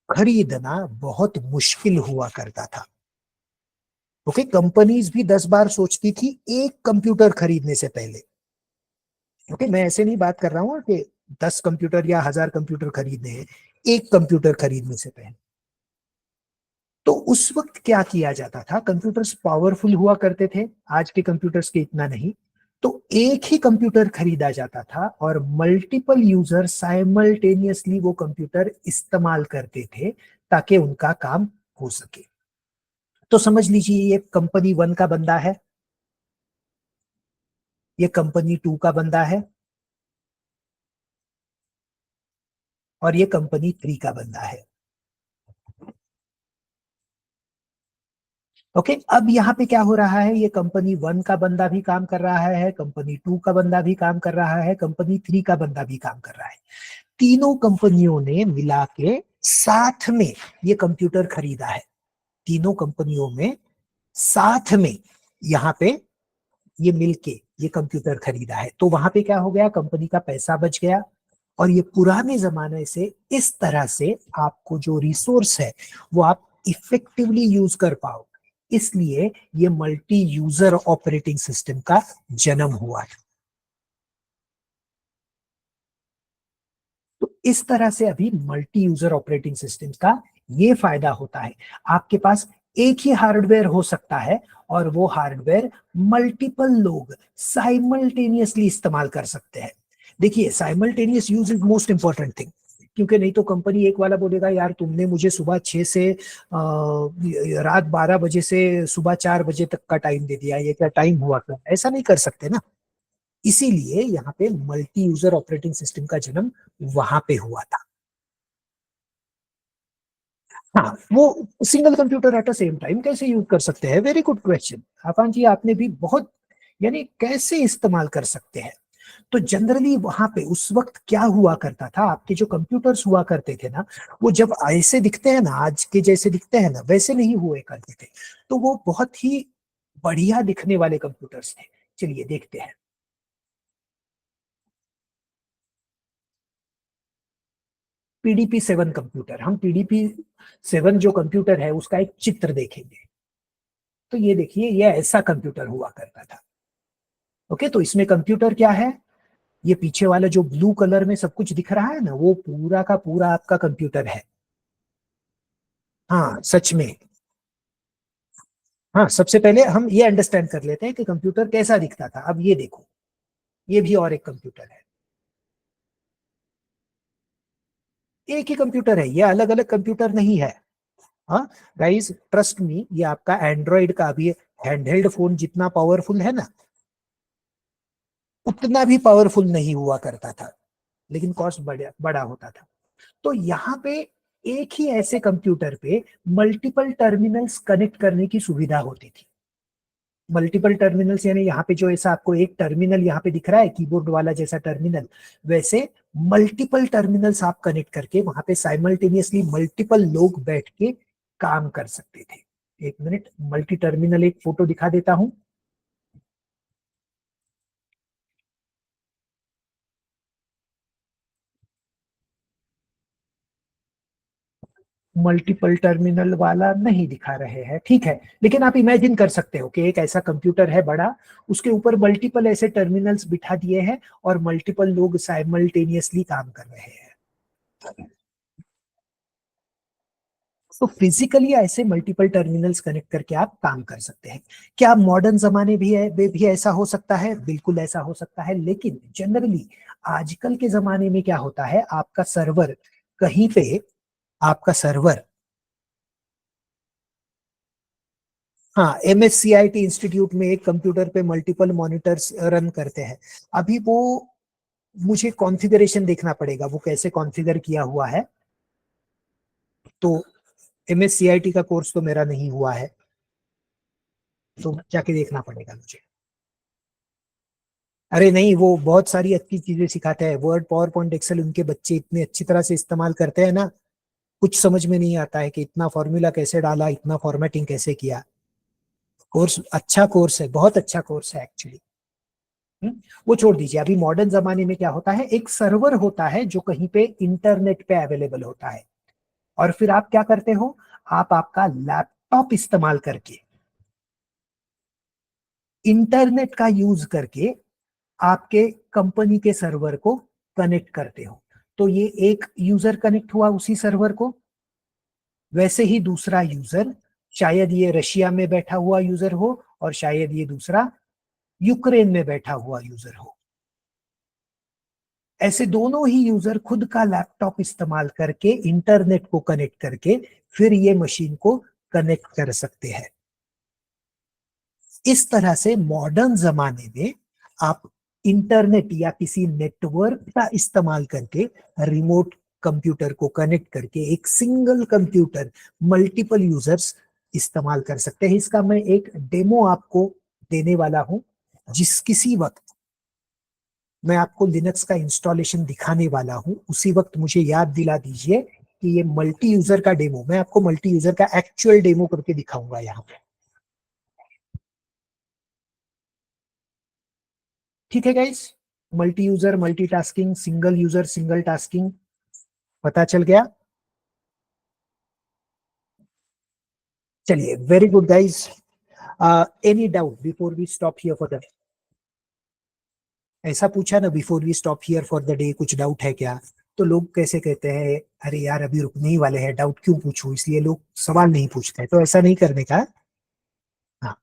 खरीदना बहुत मुश्किल हुआ करता था। ओके, कंपनीज भी 10 बार सोचती थी एक कंप्यूटर खरीदने से पहले। ओके, मैं ऐसे नहीं बात कर रहा हूँ कि 10 कंप्यूटर या 1000 कंप्यूटर खरीदने हैं, एक कंप्यूटर खरीदने से पहले। तो उस वक्त क्या किया जाता था, कंप्यूटर्स पावरफुल हुआ करते थे, आज के कंप्यूटर्स के इतना नहीं। तो एक ही कंप्यूटर खरीदा जाता था और मल्टीपल यूजर साइमल्टेनियसली वो कंप्यूटर इस्तेमाल करते थे ताकि उनका काम हो सके। तो समझ लीजिए ये कंपनी 1 का बंदा है, ये कंपनी 2 का बंदा है, और ये कंपनी 3 का बंदा है। ओके, अब यहाँ पे क्या हो रहा है, ये कंपनी 1 का बंदा भी काम कर रहा है, कंपनी 2 का बंदा भी काम कर रहा है, कंपनी 3 का बंदा भी काम कर रहा है। तीनों कंपनियों ने मिला के साथ में ये कंप्यूटर खरीदा है। तीनों कंपनियों में साथ में यहाँ पे ये मिलके ये कंप्यूटर खरीदा है। तो वहां पे क्या हो गया, कंपनी का पैसा बच गया। और ये पुराने जमाने से इस तरह से आपको जो रिसोर्स है वो आप इफेक्टिवली यूज कर पाओ, इसलिए ये मल्टी यूजर ऑपरेटिंग सिस्टम का जन्म हुआ है। तो इस तरह से अभी मल्टी यूजर ऑपरेटिंग सिस्टम का ये फायदा होता है, आपके पास एक ही हार्डवेयर हो सकता है और वो हार्डवेयर मल्टीपल लोग साइमल्टेनियसली इस्तेमाल कर सकते हैं। देखिए, simultaneous use is most important thing. क्योंकि नहीं तो कंपनी एक वाला बोलेगा, यार तुमने मुझे सुबह 6 से रात 12 बजे से सुबह 4 बजे तक का टाइम दे दिया, ये क्या टाइम हुआ? था ऐसा नहीं कर सकते ना। इसीलिए यहाँ पे मल्टी यूजर ऑपरेटिंग सिस्टम का जन्म वहां पे हुआ था। हाँ, वो single computer at a same time कैसे यूज कर सकते हैं, वेरी गुड क्वेश्चन आपान जी, आपने भी बहुत, यानी कैसे इस्तेमाल कर सकते हैं। तो जनरली वहां पे उस वक्त क्या हुआ करता था, आपके जो कंप्यूटर्स हुआ करते थे ना, वो जब ऐसे दिखते हैं ना, आज के जैसे दिखते हैं ना, वैसे नहीं हुए करते थे। तो वो बहुत ही बढ़िया दिखने वाले कंप्यूटर्स थे। चलिए देखते हैं। PDP-7 कंप्यूटर, हम PDP-7 जो कंप्यूटर है उसका एक चित्र देखेंगे। तो ये देखिए, ये ऐसा कंप्यूटर हुआ करता था। ओके, तो इसमें कंप्यूटर क्या है, ये पीछे वाला जो ब्लू कलर में सब कुछ दिख रहा है ना, वो पूरा का पूरा आपका कंप्यूटर है। हाँ, सच में। हाँ, सबसे पहले हम ये अंडरस्टैंड कर लेते हैं कि कंप्यूटर कैसा दिखता था। अब ये देखो, ये भी और एक कंप्यूटर है, एक ही कंप्यूटर है, ये अलग अलग कंप्यूटर नहीं है। हाँ गाइस, ट्रस्ट मी, ये आपका एंड्रॉइड का अभी हैंडहेल्ड फोन जितना पावरफुल है ना, उतना भी पावरफुल नहीं हुआ करता था, लेकिन कॉस्ट बड़ा बड़ा होता था। तो यहाँ पे एक ही ऐसे कंप्यूटर पे मल्टीपल टर्मिनल्स कनेक्ट करने की सुविधा होती थी। मल्टीपल टर्मिनल्स यानी यहाँ पे जो ऐसा आपको एक टर्मिनल यहाँ पे दिख रहा है, कीबोर्ड वाला जैसा टर्मिनल, वैसे मल्टीपल टर्मिनल्स आप कनेक्ट करके वहां पे साइमल्टेनियसली मल्टीपल लोग बैठ के काम कर सकते थे। एक मिनट, मल्टी टर्मिनल एक फोटो दिखा देता हूं। मल्टीपल टर्मिनल वाला नहीं दिखा रहे हैं, ठीक है, लेकिन आप इमेजिन कर सकते हो कि एक ऐसा कंप्यूटर है बड़ा, उसके ऊपर मल्टीपल ऐसे टर्मिनल्स बिठा दिए हैं और मल्टीपल लोग साइमल्टेनियसली काम कर रहे हैं। तो फिजिकली ऐसे मल्टीपल टर्मिनल्स कनेक्ट करके आप काम कर सकते हैं। क्या मॉडर्न जमाने में भी ऐसा हो सकता है? बिल्कुल ऐसा हो सकता है, लेकिन जनरली आजकल के जमाने में क्या होता है, आपका सर्वर कहीं पे, आपका सर्वर, हाँ, MSCIT इंस्टीट्यूट में एक कंप्यूटर पे मल्टीपल मॉनिटर्स रन करते हैं। अभी वो मुझे कॉन्फ़िगरेशन देखना पड़ेगा, वो कैसे कॉन्फ़िगर किया हुआ है। तो MSCIT का कोर्स तो मेरा नहीं हुआ है, तो जाके देखना पड़ेगा मुझे। अरे नहीं, वो बहुत सारी अच्छी चीजें सिखाते हैं, वर्ड, पावर पॉइंट, एक्सेल, उनके बच्चे इतने अच्छी तरह से इस्तेमाल करते हैं ना, कुछ समझ में नहीं आता है कि इतना फॉर्मूला कैसे डाला, इतना फॉर्मेटिंग कैसे किया। कोर्स अच्छा कोर्स है, बहुत अच्छा कोर्स है एक्चुअली। वो छोड़ दीजिए, अभी मॉडर्न जमाने में क्या होता है, एक सर्वर होता है जो कहीं पे इंटरनेट पे अवेलेबल होता है, और फिर आप क्या करते हो, आप आपका लैपटॉप इस्तेमाल करके, इंटरनेट का यूज करके आपके कंपनी के सर्वर को कनेक्ट करते हो। तो ये एक यूजर कनेक्ट हुआ उसी सर्वर को, वैसे ही दूसरा यूजर, शायद ये रशिया में बैठा हुआ यूजर हो और शायद ये दूसरा यूक्रेन में बैठा हुआ यूजर हो, ऐसे दोनों ही यूजर खुद का लैपटॉप इस्तेमाल करके इंटरनेट को कनेक्ट करके फिर ये मशीन को कनेक्ट कर सकते हैं। इस तरह से मॉडर्न जमाने में आप इंटरनेट या किसी नेटवर्क का इस्तेमाल करके रिमोट कंप्यूटर को कनेक्ट करके एक सिंगल कंप्यूटर मल्टीपल यूजर्स इस्तेमाल कर सकते हैं। इसका मैं एक डेमो आपको देने वाला हूं, जिस किसी वक्त मैं आपको लिनक्स का इंस्टॉलेशन दिखाने वाला हूं, उसी वक्त मुझे याद दिला दीजिए कि ये मल्टी यूजर का डेमो, मैं आपको मल्टी यूजर का एक्चुअल डेमो करके दिखाऊंगा यहाँ पे। ठीक है guys, multi user multitasking, single user single tasking पता चल गया। चलिए, very good guys. Any doubt before we stop here for the, ऐसा पूछा ना, before we stop here for the day, कुछ डाउट है क्या? तो लोग कैसे कहते हैं, अरे यार अभी रुकने ही वाले हैं, डाउट क्यों पूछूं, इसलिए लोग सवाल नहीं पूछते हैं, तो ऐसा नहीं करने का। हाँ,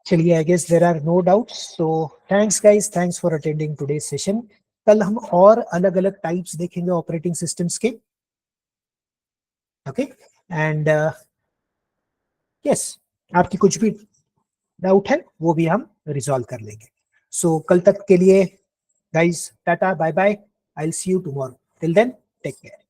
चलिए, I guess there are no doubts, so thanks guys, thanks for attending today's session. कल हम और अलग अलग टाइप्स देखेंगे ऑपरेटिंग सिस्टम्स के। ओके, एंड यस, आपकी कुछ भी डाउट है वो भी हम रिजॉल्व कर लेंगे। सो कल तक के लिए guys, ta ta bye bye, I will see you tomorrow, till then take care.